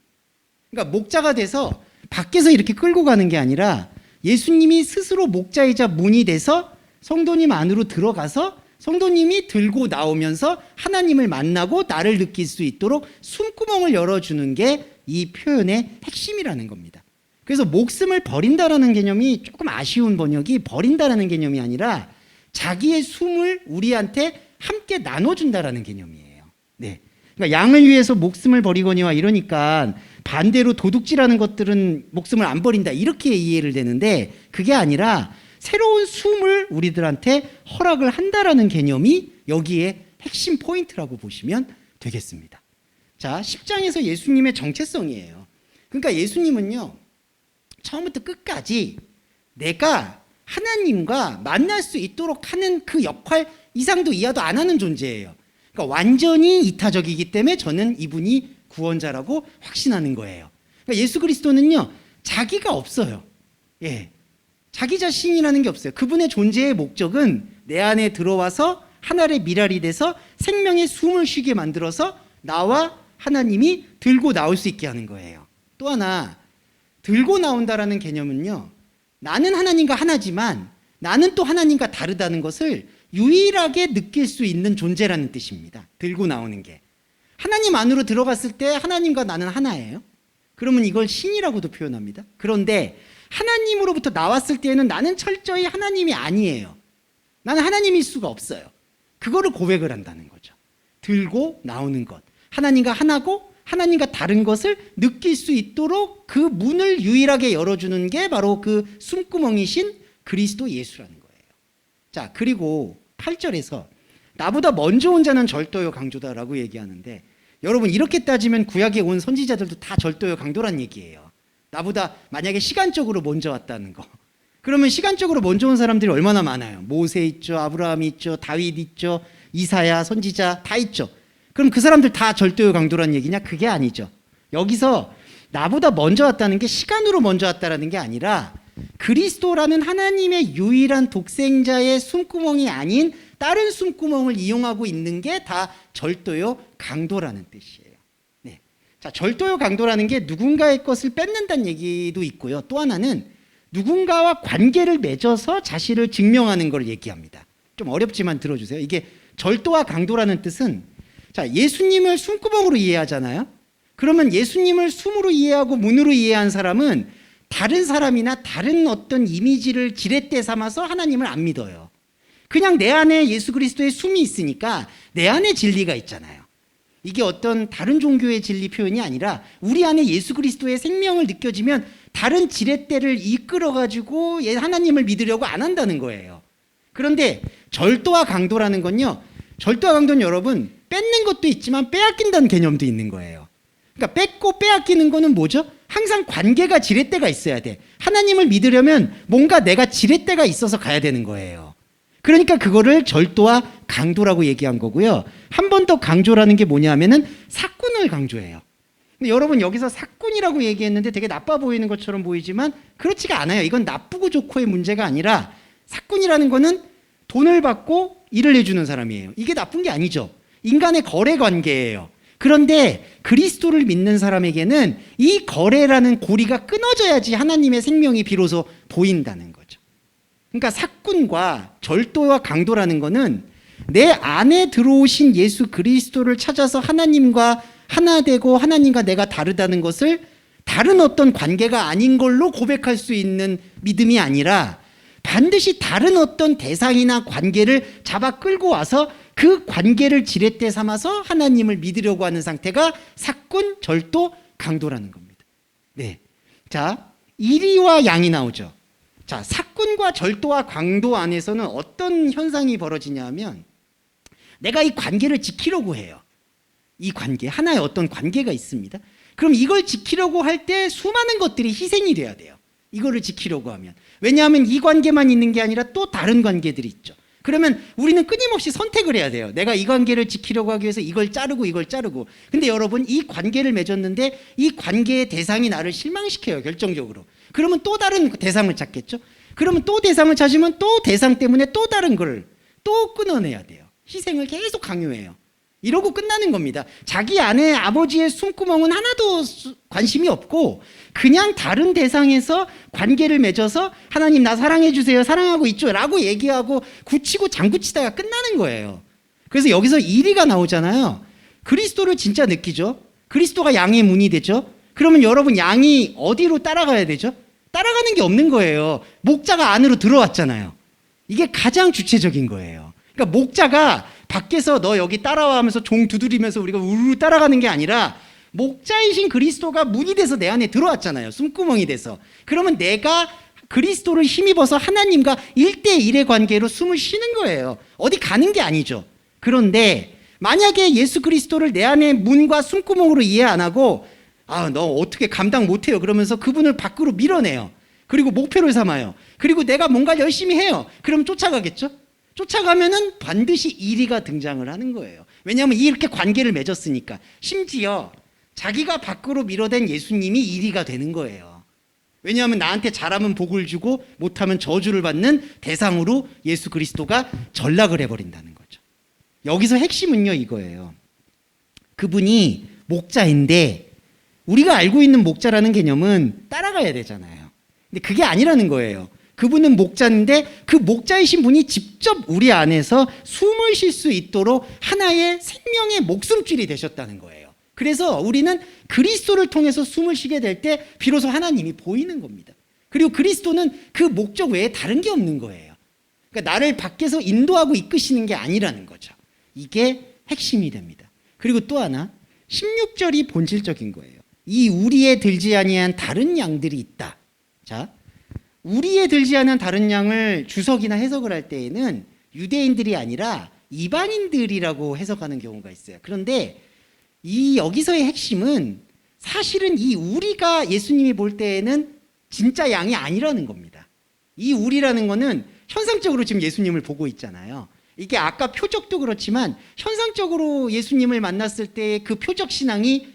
A: 그러니까 목자가 돼서 밖에서 이렇게 끌고 가는 게 아니라 예수님이 스스로 목자이자 문이 돼서 성도님 안으로 들어가서 성도님이 들고 나오면서 하나님을 만나고 나를 느낄 수 있도록 숨구멍을 열어주는 게 이 표현의 핵심이라는 겁니다. 그래서 목숨을 버린다라는 개념이 조금 아쉬운 번역이, 버린다라는 개념이 아니라 자기의 숨을 우리한테 함께 나눠준다라는 개념이에요. 네. 그러니까 양을 위해서 목숨을 버리거니와 이러니까 반대로 도둑질하는 것들은 목숨을 안 버린다 이렇게 이해를 되는데, 그게 아니라 새로운 숨을 우리들한테 허락을 한다라는 개념이 여기에 핵심 포인트라고 보시면 되겠습니다. 자, 10장에서 예수님의 정체성이에요. 그러니까 예수님은요, 처음부터 끝까지 내가 하나님과 만날 수 있도록 하는 그 역할 이상도 이하도 안 하는 존재예요. 그러니까 완전히 이타적이기 때문에 저는 이분이 구원자라고 확신하는 거예요. 그러니까 예수 그리스도는요, 자기가 없어요. 예. 자기 자신이라는 게 없어요. 그분의 존재의 목적은 내 안에 들어와서 하늘의 미랄이 돼서 생명의 숨을 쉬게 만들어서 나와 하나님이 들고 나올 수 있게 하는 거예요. 또 하나, 들고 나온다라는 개념은요, 나는 하나님과 하나지만 나는 또 하나님과 다르다는 것을 유일하게 느낄 수 있는 존재라는 뜻입니다. 들고 나오는 게. 하나님 안으로 들어갔을 때 하나님과 나는 하나예요. 그러면 이걸 신이라고도 표현합니다. 그런데 하나님으로부터 나왔을 때에는 나는 철저히 하나님이 아니에요. 나는 하나님일 수가 없어요. 그거를 고백을 한다는 거죠. 들고 나오는 것. 하나님과 하나고 하나님과 다른 것을 느낄 수 있도록 그 문을 유일하게 열어주는 게 바로 그 숨구멍이신 그리스도 예수라는 거예요. 자, 그리고 8절에서 나보다 먼저 온 자는 절도요 강도다라고 얘기하는데, 여러분 이렇게 따지면 구약에 온 선지자들도 다 절도요 강도란 얘기예요. 나보다 만약에 시간적으로 먼저 왔다는 거. 그러면 시간적으로 먼저 온 사람들이 얼마나 많아요. 모세 있죠, 아브라함 있죠, 다윗 있죠, 이사야, 선지자 다 있죠. 그럼 그 사람들 다 절도요 강도란 얘기냐? 그게 아니죠. 여기서 나보다 먼저 왔다는 게 시간으로 먼저 왔다라는 게 아니라 그리스도라는 하나님의 유일한 독생자의 숨구멍이 아닌 다른 숨구멍을 이용하고 있는 게 다 절도요 강도라는 뜻이에요. 네. 자, 절도요 강도라는 게 누군가의 것을 뺏는다는 얘기도 있고요. 또 하나는 누군가와 관계를 맺어서 자신을 증명하는 걸 얘기합니다. 좀 어렵지만 들어주세요. 이게 절도와 강도라는 뜻은, 자, 예수님을 숨구멍으로 이해하잖아요. 그러면 예수님을 숨으로 이해하고 문으로 이해한 사람은 다른 사람이나 다른 어떤 이미지를 지렛대 삼아서 하나님을 안 믿어요. 그냥 내 안에 예수 그리스도의 숨이 있으니까 내 안에 진리가 있잖아요. 이게 어떤 다른 종교의 진리 표현이 아니라 우리 안에 예수 그리스도의 생명을 느껴지면 다른 지렛대를 이끌어가지고 하나님을 믿으려고 안 한다는 거예요. 그런데 절도와 강도라는 건요, 절도와 강도는 여러분 뺏는 것도 있지만 빼앗긴다는 개념도 있는 거예요. 그러니까 뺏고 빼앗기는 거는 뭐죠? 항상 관계가 지렛대가 있어야 돼. 하나님을 믿으려면 뭔가 내가 지렛대가 있어서 가야 되는 거예요. 그러니까 그거를 절도와 강도라고 얘기한 거고요. 한 번 더 강조라는 게 뭐냐면은 사꾼을 강조해요. 근데 여러분 여기서 사꾼이라고 얘기했는데 되게 나빠 보이는 것처럼 보이지만 그렇지가 않아요. 이건 나쁘고 좋고의 문제가 아니라 사꾼이라는 거는 돈을 받고 일을 해주는 사람이에요. 이게 나쁜 게 아니죠. 인간의 거래 관계예요. 그런데 그리스도를 믿는 사람에게는 이 거래라는 고리가 끊어져야지 하나님의 생명이 비로소 보인다는 거죠. 그러니까 사꾼과 절도와 강도라는 거는 내 안에 들어오신 예수 그리스도를 찾아서 하나님과 하나 되고 하나님과 내가 다르다는 것을 다른 어떤 관계가 아닌 걸로 고백할 수 있는 믿음이 아니라 반드시 다른 어떤 대상이나 관계를 잡아 끌고 와서 그 관계를 지렛대 삼아서 하나님을 믿으려고 하는 상태가 사꾼, 절도, 강도라는 겁니다. 네. 자, 이리와 양이 나오죠. 자, 사꾼과 절도와 강도 안에서는 어떤 현상이 벌어지냐면 내가 이 관계를 지키려고 해요. 이 관계, 하나의 어떤 관계가 있습니다. 그럼 이걸 지키려고 할 때 수많은 것들이 희생이 돼야 돼요. 이거를 지키려고 하면. 왜냐하면 이 관계만 있는 게 아니라 또 다른 관계들이 있죠. 그러면 우리는 끊임없이 선택을 해야 돼요. 내가 이 관계를 지키려고 하기 위해서 이걸 자르고 이걸 자르고. 근데 여러분 이 관계를 맺었는데 이 관계의 대상이 나를 실망시켜요. 결정적으로. 그러면 또 다른 대상을 찾겠죠. 그러면 또 대상을 찾으면 또 대상 때문에 또 다른 걸 또 끊어내야 돼요. 희생을 계속 강요해요. 이러고 끝나는 겁니다. 자기 안에 아버지의 숨구멍은 하나도 관심이 없고 그냥 다른 대상에서 관계를 맺어서 하나님 나 사랑해 주세요. 사랑하고 있죠. 라고 얘기하고 굳히고 장구치다가 끝나는 거예요. 그래서 여기서 이리가 나오잖아요. 그리스도를 진짜 느끼죠. 그리스도가 양의 문이 되죠. 그러면 여러분 양이 어디로 따라가야 되죠? 따라가는 게 없는 거예요. 목자가 안으로 들어왔잖아요. 이게 가장 주체적인 거예요. 그러니까 목자가 밖에서 너 여기 따라와 하면서 종 두드리면서 우리가 우르르 따라가는 게 아니라 목자이신 그리스도가 문이 돼서 내 안에 들어왔잖아요. 숨구멍이 돼서. 그러면 내가 그리스도를 힘입어서 하나님과 1대1의 관계로 숨을 쉬는 거예요. 어디 가는 게 아니죠. 그런데 만약에 예수 그리스도를 내 안에 문과 숨구멍으로 이해 안 하고 너 어떻게 감당 못해요. 그러면서 그분을 밖으로 밀어내요. 그리고 목표를 삼아요. 그리고 내가 뭔가 열심히 해요. 그럼 쫓아가겠죠? 쫓아가면은 반드시 이리가 등장을 하는 거예요. 왜냐하면 이렇게 관계를 맺었으니까. 심지어 자기가 밖으로 밀어댄 예수님이 이리가 되는 거예요. 왜냐하면 나한테 잘하면 복을 주고 못하면 저주를 받는 대상으로 예수 그리스도가 전락을 해버린다는 거죠. 여기서 핵심은요 이거예요. 그분이 목자인데 우리가 알고 있는 목자라는 개념은 따라가야 되잖아요. 근데 그게 아니라는 거예요. 그분은 목자인데 그 목자이신 분이 직접 우리 안에서 숨을 쉴 수 있도록 하나의 생명의 목숨줄이 되셨다는 거예요. 그래서 우리는 그리스도를 통해서 숨을 쉬게 될 때 비로소 하나님이 보이는 겁니다. 그리고 그리스도는 그 목적 외에 다른 게 없는 거예요. 그러니까 나를 밖에서 인도하고 이끄시는 게 아니라는 거죠. 이게 핵심이 됩니다. 그리고 또 하나 16절이 본질적인 거예요. 이 우리에 들지 아니한 다른 양들이 있다. 자, 우리에 들지 않은 다른 양을 주석이나 해석을 할 때에는 유대인들이 아니라 이방인들이라고 해석하는 경우가 있어요. 그런데 이 여기서의 핵심은 사실은 이 우리가 예수님이 볼 때에는 진짜 양이 아니라는 겁니다. 이 우리라는 거는 현상적으로 지금 예수님을 보고 있잖아요. 이게 아까 표적도 그렇지만 현상적으로 예수님을 만났을 때 그 표적 신앙이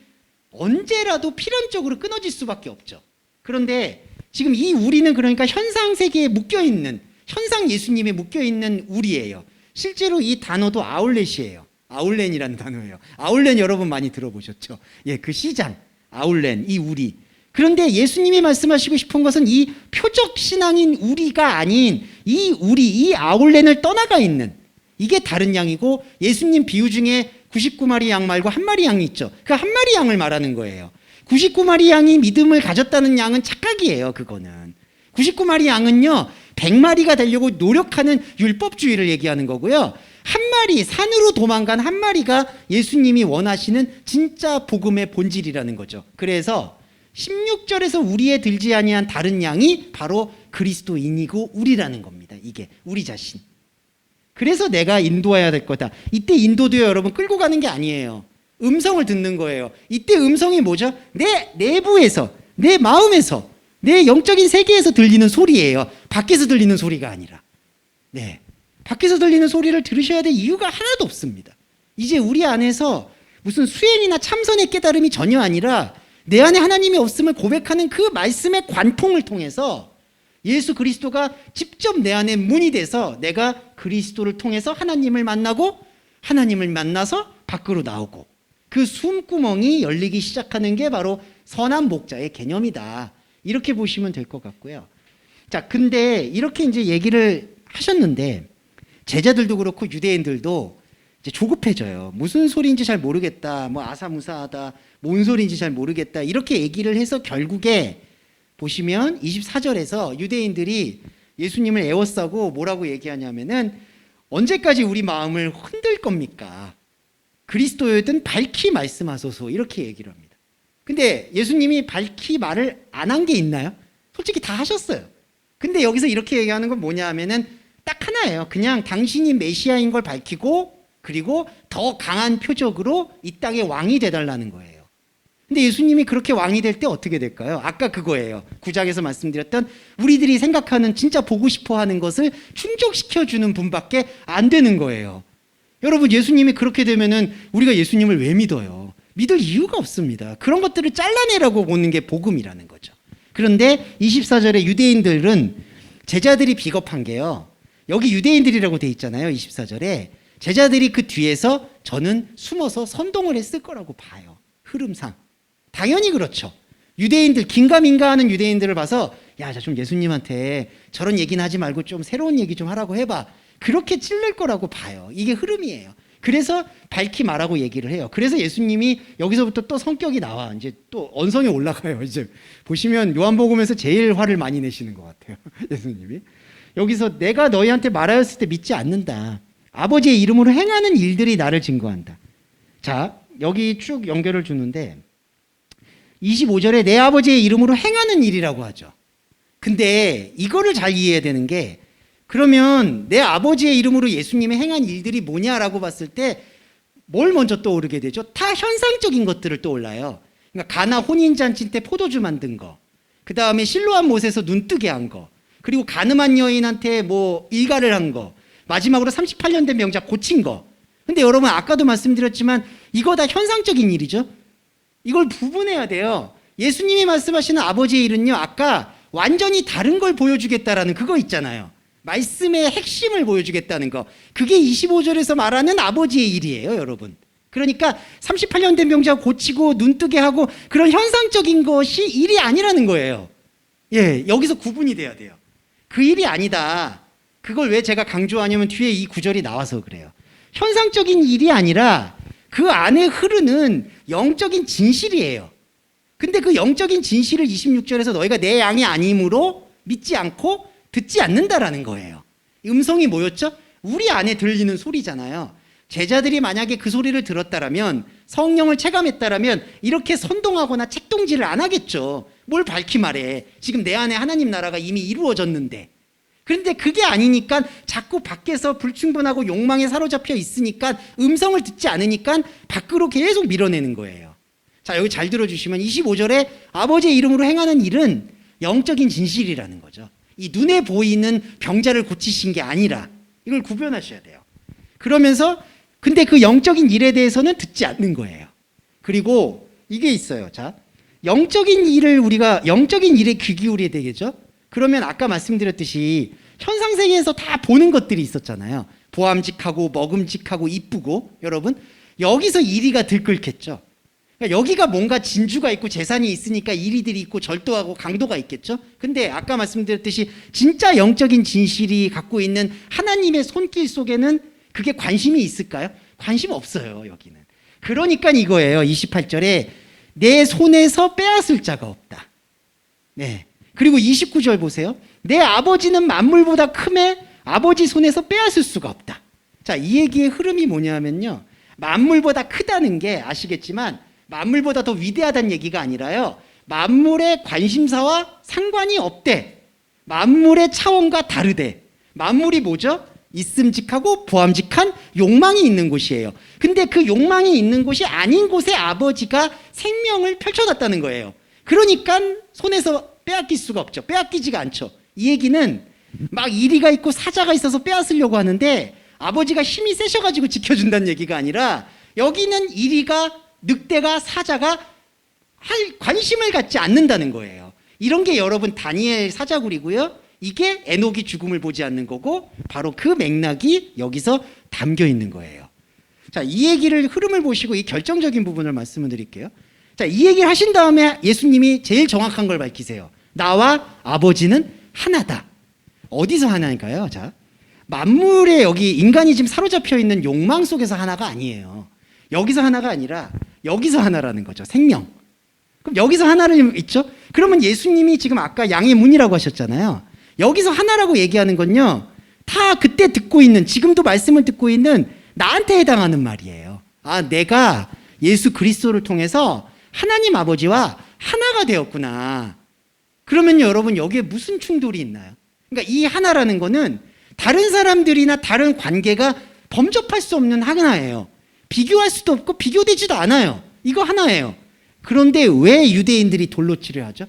A: 언제라도 필연적으로 끊어질 수밖에 없죠. 그런데 지금 이 우리는 그러니까 현상 세계에 묶여있는, 현상 예수님에 묶여있는 우리예요. 실제로 이 단어도 아울렛이에요. 아울렛이라는 단어예요. 아울렛 여러분 많이 들어보셨죠? 예, 그 시장, 아울렛, 이 우리. 그런데 예수님이 말씀하시고 싶은 것은 이 표적 신앙인 우리가 아닌 이 우리, 이 아울렛을 떠나가 있는, 이게 다른 양이고, 예수님 비유 중에 99마리 양 말고 한 마리 양이 있죠. 그 한 마리 양을 말하는 거예요. 99마리 양이 믿음을 가졌다는 양은 착각이에요. 그거는 99마리 양은요 100마리가 되려고 노력하는 율법주의를 얘기하는 거고요. 한 마리, 산으로 도망간 한 마리가 예수님이 원하시는 진짜 복음의 본질이라는 거죠. 그래서 16절에서 우리에 들지 아니한 다른 양이 바로 그리스도인이고 우리라는 겁니다. 이게 우리 자신. 그래서 내가 인도해야 될 거다. 이때 인도도요 여러분 끌고 가는 게 아니에요. 음성을 듣는 거예요. 이때 음성이 뭐죠? 내 내부에서, 내 마음에서, 내 영적인 세계에서 들리는 소리예요. 밖에서 들리는 소리가 아니라. 네, 밖에서 들리는 소리를 들으셔야 될 이유가 하나도 없습니다. 이제 우리 안에서 무슨 수행이나 참선의 깨달음이 전혀 아니라 내 안에 하나님이 없음을 고백하는 그 말씀의 관통을 통해서 예수 그리스도가 직접 내 안에 문이 돼서 내가 그리스도를 통해서 하나님을 만나고 하나님을 만나서 밖으로 나오고 그 숨구멍이 열리기 시작하는 게 바로 선한 목자의 개념이다. 이렇게 보시면 될 것 같고요. 자, 근데 이렇게 이제 얘기를 하셨는데 제자들도 그렇고 유대인들도 이제 조급해져요. 무슨 소리인지 잘 모르겠다. 뭐 아사무사하다. 뭔 소리인지 잘 모르겠다. 이렇게 얘기를 해서 결국에 보시면 24절에서 유대인들이 예수님을 에워싸고 뭐라고 얘기하냐면은 언제까지 우리 마음을 흔들 겁니까? 그리스도여든 밝히 말씀하소서 이렇게 얘기를 합니다. 근데 예수님이 밝히 말을 안 한 게 있나요? 솔직히 다 하셨어요. 근데 여기서 이렇게 얘기하는 건 뭐냐 하면은 딱 하나예요. 그냥 당신이 메시아인 걸 밝히고 그리고 더 강한 표적으로 이 땅의 왕이 돼달라는 거예요. 근데 예수님이 그렇게 왕이 될 때 어떻게 될까요? 아까 그거예요. 9장에서 말씀드렸던 우리들이 생각하는 진짜 보고 싶어 하는 것을 충족시켜주는 분밖에 안 되는 거예요. 여러분, 예수님이 그렇게 되면은 우리가 예수님을 왜 믿어요? 믿을 이유가 없습니다. 그런 것들을 잘라내라고 보는 게 복음이라는 거죠. 그런데 24절에 유대인들은 제자들이 비겁한 게요. 여기 유대인들이라고 돼 있잖아요. 24절에. 제자들이 그 뒤에서 저는 숨어서 선동을 했을 거라고 봐요. 흐름상. 당연히 그렇죠. 유대인들, 긴가민가 하는 유대인들을 봐서 야, 좀 예수님한테 저런 얘기는 하지 말고 좀 새로운 얘기 좀 하라고 해봐. 그렇게 찔릴 거라고 봐요. 이게 흐름이에요. 그래서 밝히 말하고 얘기를 해요. 그래서 예수님이 여기서부터 또 성격이 나와. 이제 또 언성이 올라가요. 이제 보시면 요한복음에서 제일 화를 많이 내시는 것 같아요. 예수님이. 여기서 내가 너희한테 말하였을 때 믿지 않는다. 아버지의 이름으로 행하는 일들이 나를 증거한다. 자, 여기 쭉 연결을 주는데 25절에 내 아버지의 이름으로 행하는 일이라고 하죠. 근데 이거를 잘 이해해야 되는 게 그러면 내 아버지의 이름으로 예수님이 행한 일들이 뭐냐라고 봤을 때 뭘 먼저 떠오르게 되죠? 다 현상적인 것들을 떠올라요. 그러니까 가나 혼인잔치 때 포도주 만든 거, 그 다음에 실로암 못에서 눈 뜨게 한 거, 그리고 가늠한 여인한테 뭐 일가를 한 거, 마지막으로 38년 된 병자 고친 거. 근데 여러분 아까도 말씀드렸지만 이거 다 현상적인 일이죠. 이걸 구분해야 돼요. 예수님이 말씀하시는 아버지의 일은요, 아까 완전히 다른 걸 보여주겠다라는 그거 있잖아요. 말씀의 핵심을 보여주겠다는 거. 그게 25절에서 말하는 아버지의 일이에요, 여러분. 그러니까 38년 된 병자 고치고 눈 뜨게 하고 그런 현상적인 것이 일이 아니라는 거예요. 예, 여기서 구분이 돼야 돼요. 그 일이 아니다. 그걸 왜 제가 강조하냐면 뒤에 이 구절이 나와서 그래요. 현상적인 일이 아니라 그 안에 흐르는 영적인 진실이에요. 근데 그 영적인 진실을 26절에서 너희가 내 양이 아니므로 믿지 않고 듣지 않는다라는 거예요. 음성이 뭐였죠? 우리 안에 들리는 소리잖아요. 제자들이 만약에 그 소리를 들었다라면, 성령을 체감했다라면 이렇게 선동하거나 책동질을 안 하겠죠. 뭘 밝히 말해. 지금 내 안에 하나님 나라가 이미 이루어졌는데. 그런데 그게 아니니까 자꾸 밖에서 불충분하고 욕망에 사로잡혀 있으니까 음성을 듣지 않으니까 밖으로 계속 밀어내는 거예요. 자, 여기 잘 들어주시면 25절에 아버지의 이름으로 행하는 일은 영적인 진실이라는 거죠. 이 눈에 보이는 병자를 고치신 게 아니라 이걸 구별하셔야 돼요. 그러면서 근데 그 영적인 일에 대해서는 듣지 않는 거예요. 그리고 이게 있어요. 자, 영적인 일에 귀 기울여야 되겠죠? 그러면 아까 말씀드렸듯이 현상세계에서 다 보는 것들이 있었잖아요. 보암직하고 먹음직하고 이쁘고. 여러분, 여기서 이리가 들끓겠죠. 그러니까 여기가 뭔가 진주가 있고 재산이 있으니까 이리들이 있고 절도하고 강도가 있겠죠. 근데 아까 말씀드렸듯이 진짜 영적인 진실이 갖고 있는 하나님의 손길 속에는 그게 관심이 있을까요? 관심 없어요, 여기는. 그러니까 이거예요. 28절에 내 손에서 빼앗을 자가 없다. 네. 그리고 29절 보세요. 내 아버지는 만물보다 크매 아버지 손에서 빼앗을 수가 없다. 자, 이 얘기의 흐름이 뭐냐면요. 만물보다 크다는 게 아시겠지만 만물보다 더 위대하다는 얘기가 아니라요. 만물의 관심사와 상관이 없대. 만물의 차원과 다르대. 만물이 뭐죠? 있음직하고 보암직한 욕망이 있는 곳이에요. 근데 그 욕망이 있는 곳이 아닌 곳에 아버지가 생명을 펼쳐놨다는 거예요. 그러니까 손에서 빼앗길 수가 없죠. 빼앗기지가 않죠. 이 얘기는 막 이리가 있고 사자가 있어서 빼앗으려고 하는데 아버지가 힘이 세셔가지고 지켜준다는 얘기가 아니라 여기는 이리가, 늑대가, 사자가 할 관심을 갖지 않는다는 거예요. 이런 게 여러분 다니엘 사자굴이고요. 이게 에녹이 죽음을 보지 않는 거고 바로 그 맥락이 여기서 담겨 있는 거예요. 자, 이 얘기를 흐름을 보시고 이 결정적인 부분을 말씀을 드릴게요. 자, 이 얘기를 하신 다음에 예수님이 제일 정확한 걸 밝히세요. 나와 아버지는 하나다. 어디서 하나일까요? 자, 만물에 여기 인간이 지금 사로잡혀 있는 욕망 속에서 하나가 아니에요. 여기서 하나가 아니라 여기서 하나라는 거죠. 생명. 그럼 여기서 하나는 있죠? 그러면 예수님이 지금 아까 양의 문이라고 하셨잖아요. 여기서 하나라고 얘기하는 건요, 다 그때 듣고 있는, 지금도 말씀을 듣고 있는 나한테 해당하는 말이에요. 아, 내가 예수 그리스도를 통해서 하나님 아버지와 하나가 되었구나. 그러면 여러분 여기에 무슨 충돌이 있나요? 그러니까 이 하나라는 거는 다른 사람들이나 다른 관계가 범접할 수 없는 하나예요. 비교할 수도 없고 비교되지도 않아요. 이거 하나예요. 그런데 왜 유대인들이 돌로치를 하죠?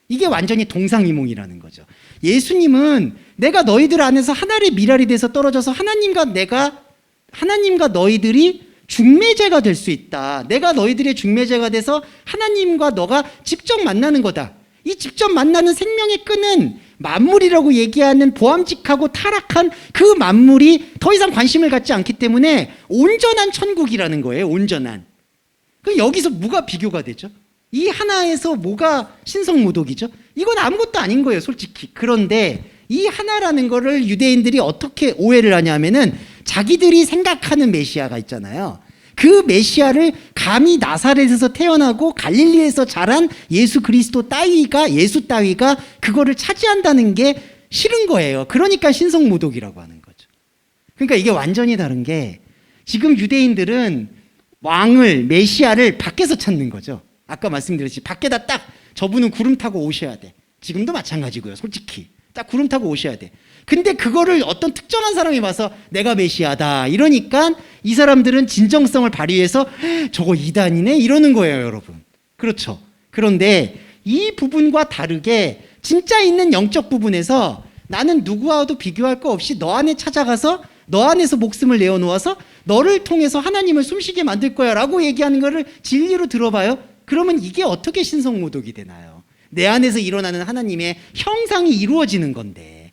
A: 이게 완전히 동상이몽이라는 거죠. 예수님은 내가 너희들 안에서 하나의 미랄이 돼서 떨어져서 하나님과 너희들이 중매제가 될 수 있다. 내가 너희들의 중매제가 돼서 하나님과 너가 직접 만나는 거다. 이 직접 만나는 생명의 끈은 만물이라고 얘기하는 보암직하고 타락한 그 만물이 더 이상 관심을 갖지 않기 때문에 온전한 천국이라는 거예요. 온전한. 그럼 여기서 뭐가 비교가 되죠? 이 하나에서 뭐가 신성모독이죠? 이건 아무것도 아닌 거예요, 솔직히. 그런데 이 하나라는 거를 유대인들이 어떻게 오해를 하냐면은 자기들이 생각하는 메시아가 있잖아요. 그 메시아를 감히 나사렛에서 태어나고 갈릴리에서 자란 예수 그리스도 따위가, 예수 따위가 그거를 차지한다는 게 싫은 거예요. 그러니까 신성모독이라고 하는 거죠. 그러니까 이게 완전히 다른 게 지금 유대인들은 왕을, 메시아를 밖에서 찾는 거죠. 아까 말씀드렸지, 밖에다 딱 저분은 구름 타고 오셔야 돼. 지금도 마찬가지고요, 솔직히. 딱 구름 타고 오셔야 돼. 근데 그거를 어떤 특정한 사람이 와서 내가 메시아다 이러니까 이 사람들은 진정성을 발휘해서 저거 이단이네 이러는 거예요, 여러분. 그렇죠. 그런데 이 부분과 다르게 진짜 있는 영적 부분에서 나는 누구와도 비교할 거 없이 너 안에 찾아가서 너 안에서 목숨을 내어놓아서 너를 통해서 하나님을 숨쉬게 만들 거야 라고 얘기하는 거를 진리로 들어봐요. 그러면 이게 어떻게 신성모독이 되나요? 내 안에서 일어나는 하나님의 형상이 이루어지는 건데.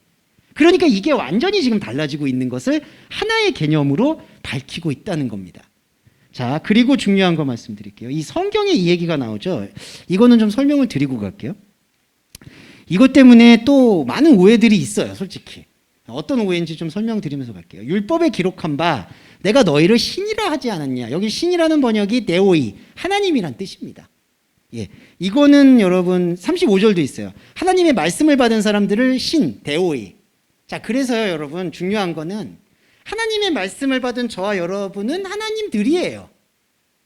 A: 그러니까 이게 완전히 지금 달라지고 있는 것을 하나의 개념으로 밝히고 있다는 겁니다. 자, 그리고 중요한 거 말씀드릴게요. 이 성경에 이 얘기가 나오죠. 이거는 좀 설명을 드리고 갈게요. 이것 때문에 또 많은 오해들이 있어요, 솔직히. 어떤 오해인지 좀 설명드리면서 갈게요. 율법에 기록한 바 내가 너희를 신이라 하지 않았냐. 여기 신이라는 번역이 네오이, 하나님이란 뜻입니다. 예, 이거는 여러분 35절도 있어요. 하나님의 말씀을 받은 사람들을 신, 데오이. 자, 그래서요, 여러분 중요한 거는 하나님의 말씀을 받은 저와 여러분은 하나님들이에요.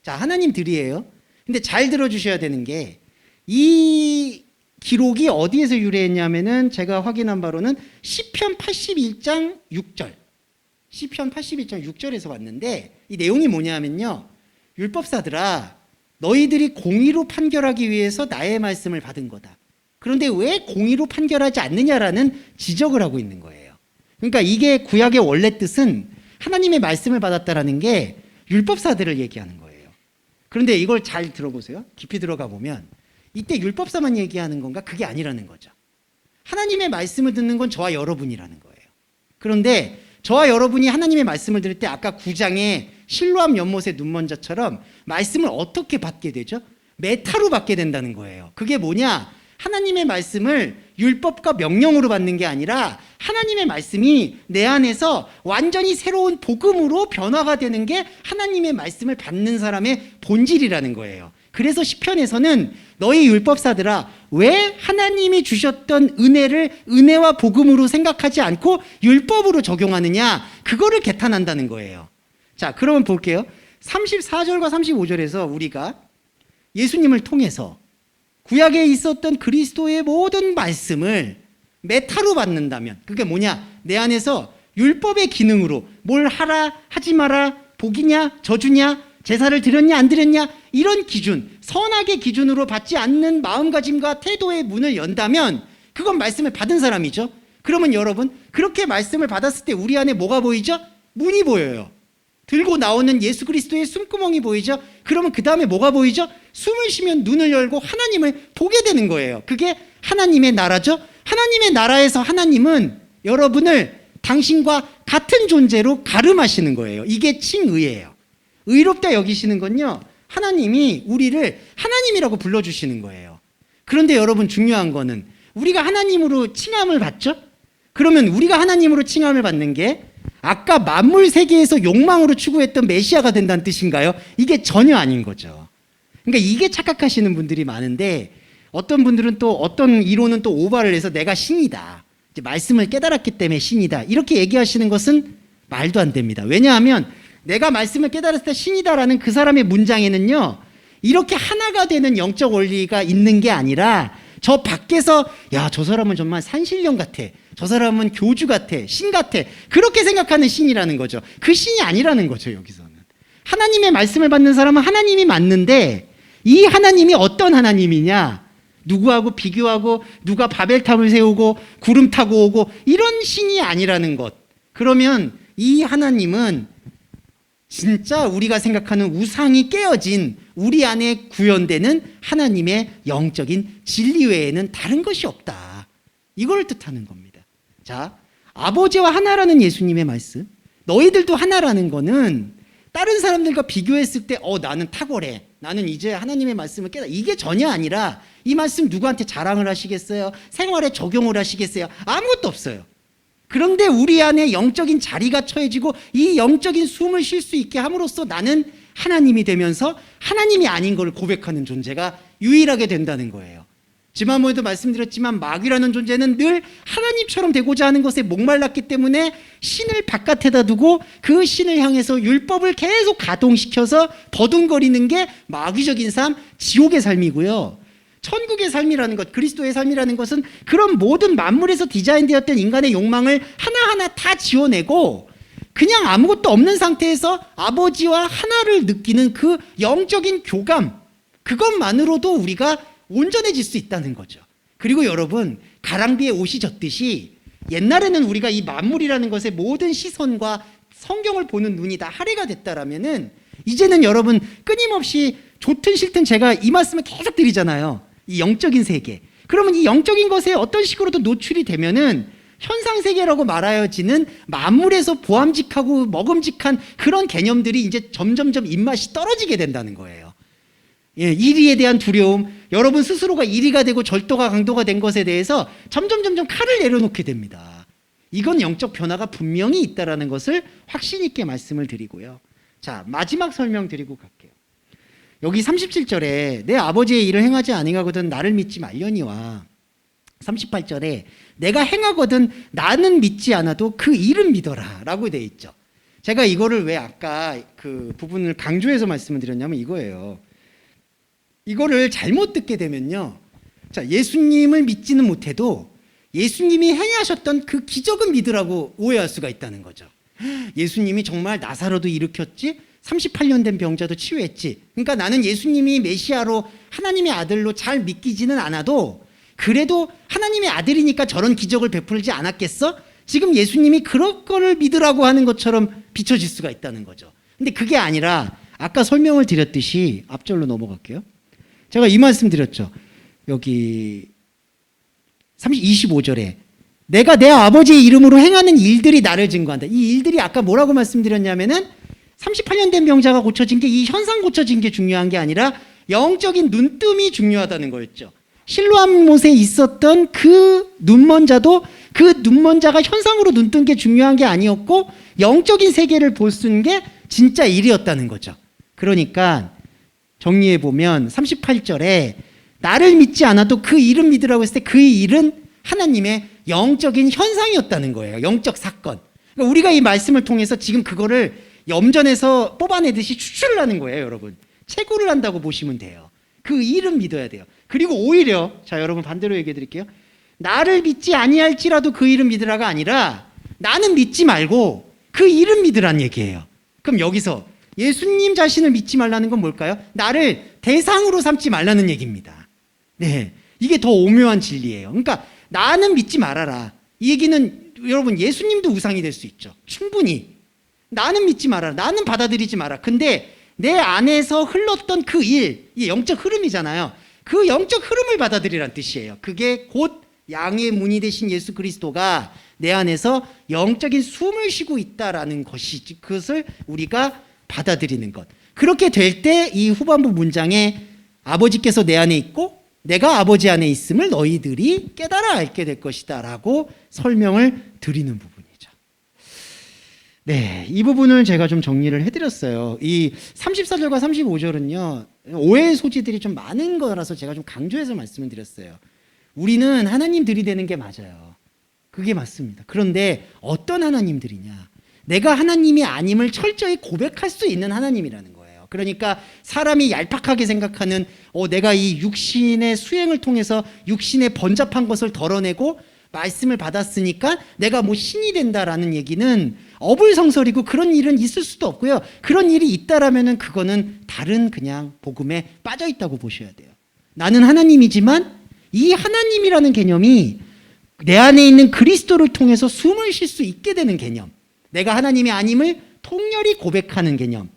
A: 자, 하나님들이에요. 근데 잘 들어주셔야 되는 게 이 기록이 어디에서 유래했냐면은 제가 확인한 바로는 시편 81장 6절. 시편 81장 6절에서 왔는데 이 내용이 뭐냐면요. 율법사들아, 너희들이 공의로 판결하기 위해서 나의 말씀을 받은 거다. 그런데 왜 공의로 판결하지 않느냐라는 지적을 하고 있는 거예요. 그러니까 이게 구약의 원래 뜻은 하나님의 말씀을 받았다라는 게 율법사들을 얘기하는 거예요. 그런데 이걸 잘 들어보세요. 깊이 들어가 보면 이때 율법사만 얘기하는 건가? 그게 아니라는 거죠. 하나님의 말씀을 듣는 건 저와 여러분이라는 거예요. 그런데 저와 여러분이 하나님의 말씀을 들을 때 아까 9장에 실로암 연못의 눈먼자처럼 말씀을 어떻게 받게 되죠? 메타로 받게 된다는 거예요. 그게 뭐냐? 하나님의 말씀을 율법과 명령으로 받는 게 아니라 하나님의 말씀이 내 안에서 완전히 새로운 복음으로 변화가 되는 게 하나님의 말씀을 받는 사람의 본질이라는 거예요. 그래서 시편에서는 너희 율법사들아, 왜 하나님이 주셨던 은혜를 은혜와 복음으로 생각하지 않고 율법으로 적용하느냐, 그거를 개탄한다는 거예요. 자, 그러면 볼게요. 34절과 35절에서 우리가 예수님을 통해서 구약에 있었던 그리스도의 모든 말씀을 메타로 받는다면, 그게 뭐냐? 내 안에서 율법의 기능으로 뭘 하라 하지 마라, 복이냐 저주냐, 제사를 드렸냐 안 드렸냐, 이런 기준, 선악의 기준으로 받지 않는 마음가짐과 태도의 문을 연다면 그건 말씀을 받은 사람이죠. 그러면 여러분, 그렇게 말씀을 받았을 때 우리 안에 뭐가 보이죠? 문이 보여요. 들고 나오는 예수 그리스도의 숨구멍이 보이죠. 그러면 그 다음에 뭐가 보이죠? 숨을 쉬면 눈을 열고 하나님을 보게 되는 거예요. 그게 하나님의 나라죠. 하나님의 나라에서 하나님은 여러분을 당신과 같은 존재로 가름하시는 거예요. 이게 칭의예요. 의롭다 여기시는 건요, 하나님이 우리를 하나님이라고 불러주시는 거예요. 그런데 여러분, 중요한 거는 우리가 하나님으로 칭함을 받죠? 그러면 우리가 하나님으로 칭함을 받는 게 아까 만물 세계에서 욕망으로 추구했던 메시아가 된다는 뜻인가요? 이게 전혀 아닌 거죠. 그러니까 이게 착각하시는 분들이 많은데, 어떤 분들은 또 어떤 이론은 또 오바를 해서 내가 신이다, 이제 말씀을 깨달았기 때문에 신이다, 이렇게 얘기하시는 것은 말도 안 됩니다. 왜냐하면 내가 말씀을 깨달았을 때 신이다라는 그 사람의 문장에는요, 이렇게 하나가 되는 영적 원리가 있는 게 아니라 저 밖에서 야, 저 사람은 정말 산신령 같아, 저 사람은 교주 같아, 신 같아, 그렇게 생각하는 신이라는 거죠. 그 신이 아니라는 거죠. 여기서는 하나님의 말씀을 받는 사람은 하나님이 맞는데, 이 하나님이 어떤 하나님이냐, 누구하고 비교하고 누가 바벨탑을 세우고 구름 타고 오고 이런 신이 아니라는 것. 그러면 이 하나님은 진짜 우리가 생각하는 우상이 깨어진 우리 안에 구현되는 하나님의 영적인 진리 외에는 다른 것이 없다, 이걸 뜻하는 겁니다. 자, 아버지와 하나라는 예수님의 말씀, 너희들도 하나라는 거는 다른 사람들과 비교했을 때 나는 탁월해, 나는 이제 하나님의 말씀을 깨달아, 이게 전혀 아니라, 이 말씀 누구한테 자랑을 하시겠어요? 생활에 적용을 하시겠어요? 아무것도 없어요. 그런데 우리 안에 영적인 자리가 처해지고 이 영적인 숨을 쉴 수 있게 함으로써 나는 하나님이 되면서 하나님이 아닌 걸 고백하는 존재가 유일하게 된다는 거예요. 지난번에도 말씀드렸지만 마귀라는 존재는 늘 하나님처럼 되고자 하는 것에 목말랐기 때문에 신을 바깥에다 두고 그 신을 향해서 율법을 계속 가동시켜서 버둥거리는 게 마귀적인 삶, 지옥의 삶이고요. 천국의 삶이라는 것, 그리스도의 삶이라는 것은 그런 모든 만물에서 디자인되었던 인간의 욕망을 하나하나 다 지워내고 그냥 아무것도 없는 상태에서 아버지와 하나를 느끼는 그 영적인 교감, 그것만으로도 우리가 온전해질 수 있다는 거죠. 그리고 여러분, 가랑비에 옷이 젖듯이 옛날에는 우리가 이 만물이라는 것의 모든 시선과 성경을 보는 눈이 다 할애가 됐다라면은, 이제는 여러분 끊임없이 좋든 싫든 제가 이 말씀을 계속 드리잖아요. 이 영적인 세계. 그러면 이 영적인 것에 어떤 식으로도 노출이 되면은 현상세계라고 말하여지는 만물에서 보암직하고 먹음직한 그런 개념들이 이제 점점점 입맛이 떨어지게 된다는 거예요. 예, 이리에 대한 두려움, 여러분 스스로가 이리가 되고 절도가 강도가 된 것에 대해서 점점 칼을 내려놓게 됩니다. 이건 영적 변화가 분명히 있다라는 것을 확신 있게 말씀을 드리고요. 자, 마지막 설명 드리고 갈게요. 여기 37절에 내 아버지의 일을 행하지 아니하거든 나를 믿지 말려니와 38절에 내가 행하거든 나는 믿지 않아도 그 일은 믿어라 라고 되어 있죠. 제가 이거를 왜 아까 그 부분을 강조해서 말씀을 드렸냐면 이거예요. 이거를 잘못 듣게 되면요, 자, 예수님을 믿지는 못해도 예수님이 행하셨던 그 기적은 믿으라고 오해할 수가 있다는 거죠. 예수님이 정말 나사로도 일으켰지, 38년 된 병자도 치유했지, 그러니까 나는 예수님이 메시아로 하나님의 아들로 잘 믿기지는 않아도 그래도 하나님의 아들이니까 저런 기적을 베풀지 않았겠어? 지금 예수님이 그런 거를 믿으라고 하는 것처럼 비춰질 수가 있다는 거죠. 근데 그게 아니라 아까 설명을 드렸듯이, 앞절로 넘어갈게요. 제가 이 말씀 드렸죠. 여기 25절에 내가 내 아버지의 이름으로 행하는 일들이 나를 증거한다. 이 일들이 아까 뭐라고 말씀드렸냐면은 38년 된 병자가 고쳐진 게, 이 현상 고쳐진 게 중요한 게 아니라 영적인 눈뜸이 중요하다는 거였죠. 실로암 못에 있었던 그 눈먼 자도 그 눈먼 자가 현상으로 눈뜬 게 중요한 게 아니었고 영적인 세계를 볼 수 있는 게 진짜 일이었다는 거죠. 그러니까 정리해 보면 38절에 나를 믿지 않아도 그 일은 믿으라고 했을 때 그 일은 하나님의 영적인 현상이었다는 거예요. 영적 사건. 그러니까 우리가 이 말씀을 통해서 지금 그거를 염전에서 뽑아내듯이 추출을 하는 거예요. 여러분, 채굴을 한다고 보시면 돼요. 그 일은 믿어야 돼요. 그리고 오히려, 자, 여러분 반대로 얘기해 드릴게요. 나를 믿지 아니할지라도 그 일은 믿으라가 아니라 나는 믿지 말고 그 이름 믿으란 얘기예요. 그럼 여기서 예수님 자신을 믿지 말라는 건 뭘까요? 나를 대상으로 삼지 말라는 얘기입니다. 네, 이게 더 오묘한 진리예요. 그러니까 나는 믿지 말아라. 이 얘기는 여러분 예수님도 우상이 될 수 있죠. 충분히. 나는 믿지 말아라. 나는 받아들이지 마라. 근데 내 안에서 흘렀던 그 일, 이게 영적 흐름이잖아요. 그 영적 흐름을 받아들이란 뜻이에요. 그게 곧 양의 문이 되신 예수 그리스도가 내 안에서 영적인 숨을 쉬고 있다라는 것이지, 그것을 우리가 받아들이는 것. 그렇게 될 때 이 후반부 문장에 아버지께서 내 안에 있고 내가 아버지 안에 있음을 너희들이 깨달아 알게 될 것이다 라고 설명을 드리는 부분이죠. 네, 이 부분을 제가 좀 정리를 해드렸어요. 이 34절과 35절은요 오해의 소지들이 좀 많은 거라서 제가 좀 강조해서 말씀을 드렸어요. 우리는 하나님 들이대는 게 맞아요. 그게 맞습니다. 그런데 어떤 하나님들이냐, 내가 하나님이 아님을 철저히 고백할 수 있는 하나님이라는 거예요. 그러니까 사람이 얄팍하게 생각하는 내가 이 육신의 수행을 통해서 육신의 번잡한 것을 덜어내고 말씀을 받았으니까 내가 뭐 신이 된다라는 얘기는 어불성설이고, 그런 일은 있을 수도 없고요. 그런 일이 있다라면은 그거는 다른 그냥 복음에 빠져 있다고 보셔야 돼요. 나는 하나님이지만 이 하나님이라는 개념이 내 안에 있는 그리스도를 통해서 숨을 쉴 수 있게 되는 개념, 내가 하나님이 아님을 통렬히 고백하는 개념,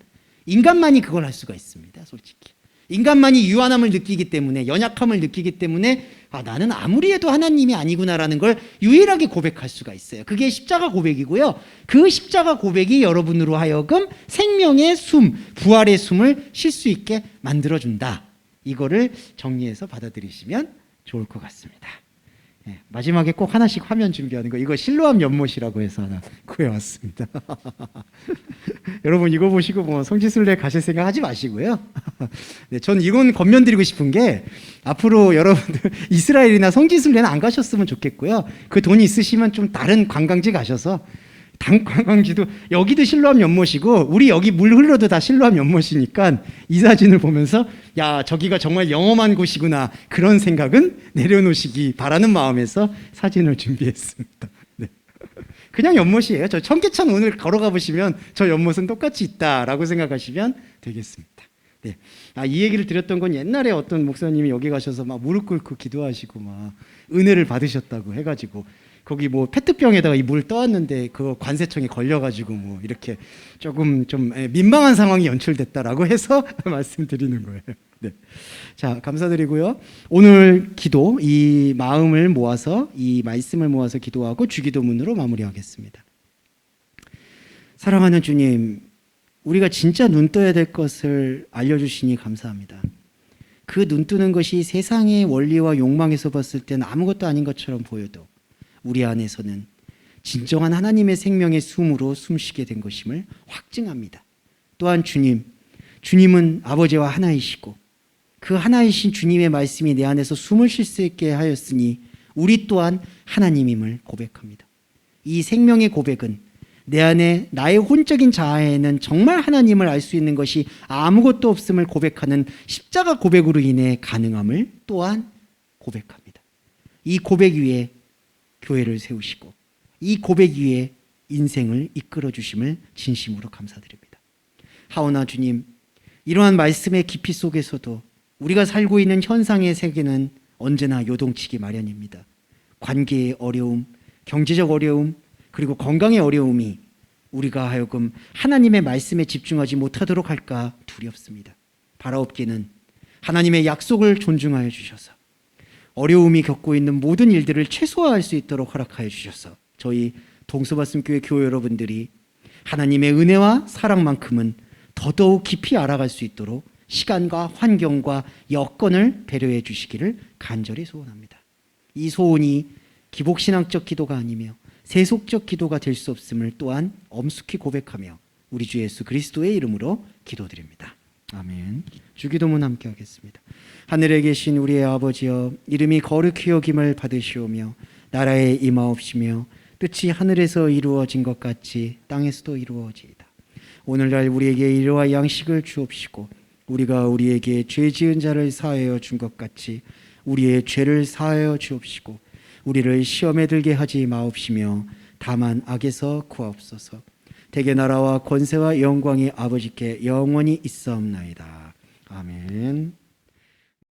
A: 인간만이 그걸 할 수가 있습니다. 솔직히 인간만이 유한함을 느끼기 때문에, 연약함을 느끼기 때문에 나는 아무리 해도 하나님이 아니구나라는 걸 유일하게 고백할 수가 있어요. 그게 십자가 고백이고요. 그 십자가 고백이 여러분으로 하여금 생명의 숨, 부활의 숨을 쉴 수 있게 만들어준다. 이거를 정리해서 받아들이시면 좋을 것 같습니다. 네, 마지막에 꼭 하나씩 화면 준비하는 거, 이거 실로암 연못이라고 해서 하나 구해왔습니다. 여러분 이거 보시고 뭐 성지순례 가실 생각 하지 마시고요. 네, 전 이건 권면드리고 싶은 게, 앞으로 여러분들 이스라엘이나 성지순례는 안 가셨으면 좋겠고요. 그 돈이 있으시면 좀 다른 관광지 가셔서, 관광지도 여기도 실로암 연못이고 우리 여기 물 흘러도 다 실로암 연못이니까 이 사진을 보면서 야, 저기가 정말 영험한 곳이구나, 그런 생각은 내려놓으시기 바라는 마음에서 사진을 준비했습니다. 네. 그냥 연못이에요. 저 청계천 오늘 걸어가 보시면 저 연못은 똑같이 있다라고 생각하시면 되겠습니다. 네. 이 얘기를 드렸던 건 옛날에 어떤 목사님이 여기 가셔서 막 무릎 꿇고 기도하시고 막 은혜를 받으셨다고 해가지고, 거기 뭐 페트병에다가 이 물 떠왔는데 그거 관세청에 걸려가지고 뭐 이렇게 조금 좀 민망한 상황이 연출됐다라고 해서 말씀드리는 거예요. 네. 자, 감사드리고요. 오늘 기도, 이 마음을 모아서, 이 말씀을 모아서 기도하고 주기도문으로 마무리하겠습니다. 사랑하는 주님, 우리가 진짜 눈 떠야 될 것을 알려주시니 감사합니다. 그 눈 뜨는 것이 세상의 원리와 욕망에서 봤을 때는 아무것도 아닌 것처럼 보여도 우리 안에서는 진정한 하나님의 생명의 숨으로 숨쉬게 된 것임을 확증합니다. 또한 주님은 아버지와 하나이시고 그 하나이신 주님의 말씀이 내 안에서 숨을 쉴 수 있게 하였으니 우리 또한 하나님임을 고백합니다. 이 생명의 고백은 내 안에 나의 혼적인 자아에는 정말 하나님을 알 수 있는 것이 아무것도 없음을 고백하는 십자가 고백으로 인해 가능함을 또한 고백합니다. 이 고백 위에 교회를 세우시고 이 고백 위에 인생을 이끌어 주심을 진심으로 감사드립니다. 하오나 주님, 이러한 말씀의 깊이 속에서도 우리가 살고 있는 현상의 세계는 언제나 요동치기 마련입니다. 관계의 어려움, 경제적 어려움, 그리고 건강의 어려움이 우리가 하여금 하나님의 말씀에 집중하지 못하도록 할까 두렵습니다. 바라옵기는 하나님의 약속을 존중하여 주셔서 어려움이 겪고 있는 모든 일들을 최소화할 수 있도록 허락하여 주셔서 저희 동서말씀교회 교회 여러분들이 하나님의 은혜와 사랑만큼은 더더욱 깊이 알아갈 수 있도록 시간과 환경과 여건을 배려해 주시기를 간절히 소원합니다. 이 소원이 기복신앙적 기도가 아니며 세속적 기도가 될 수 없음을 또한 엄숙히 고백하며 우리 주 예수 그리스도의 이름으로 기도드립니다. 아멘. 주기도문 함께 하겠습니다. 하늘에 계신 우리의 아버지여, 이름이 거룩히 여김을 받으시오며 나라에 임하옵시며 뜻이 하늘에서 이루어진 것 같이 땅에서도 이루어지이다. 오늘날 우리에게 일용할 양식을 주옵시고 우리가 우리에게 죄 지은 자를 사하여 준 것 같이 우리의 죄를 사하여 주옵시고 우리를 시험에 들게 하지 마옵시며 다만 악에서 구하옵소서. 대개 나라와 권세와 영광이 아버지께 영원히 있사옵나이다. 아멘.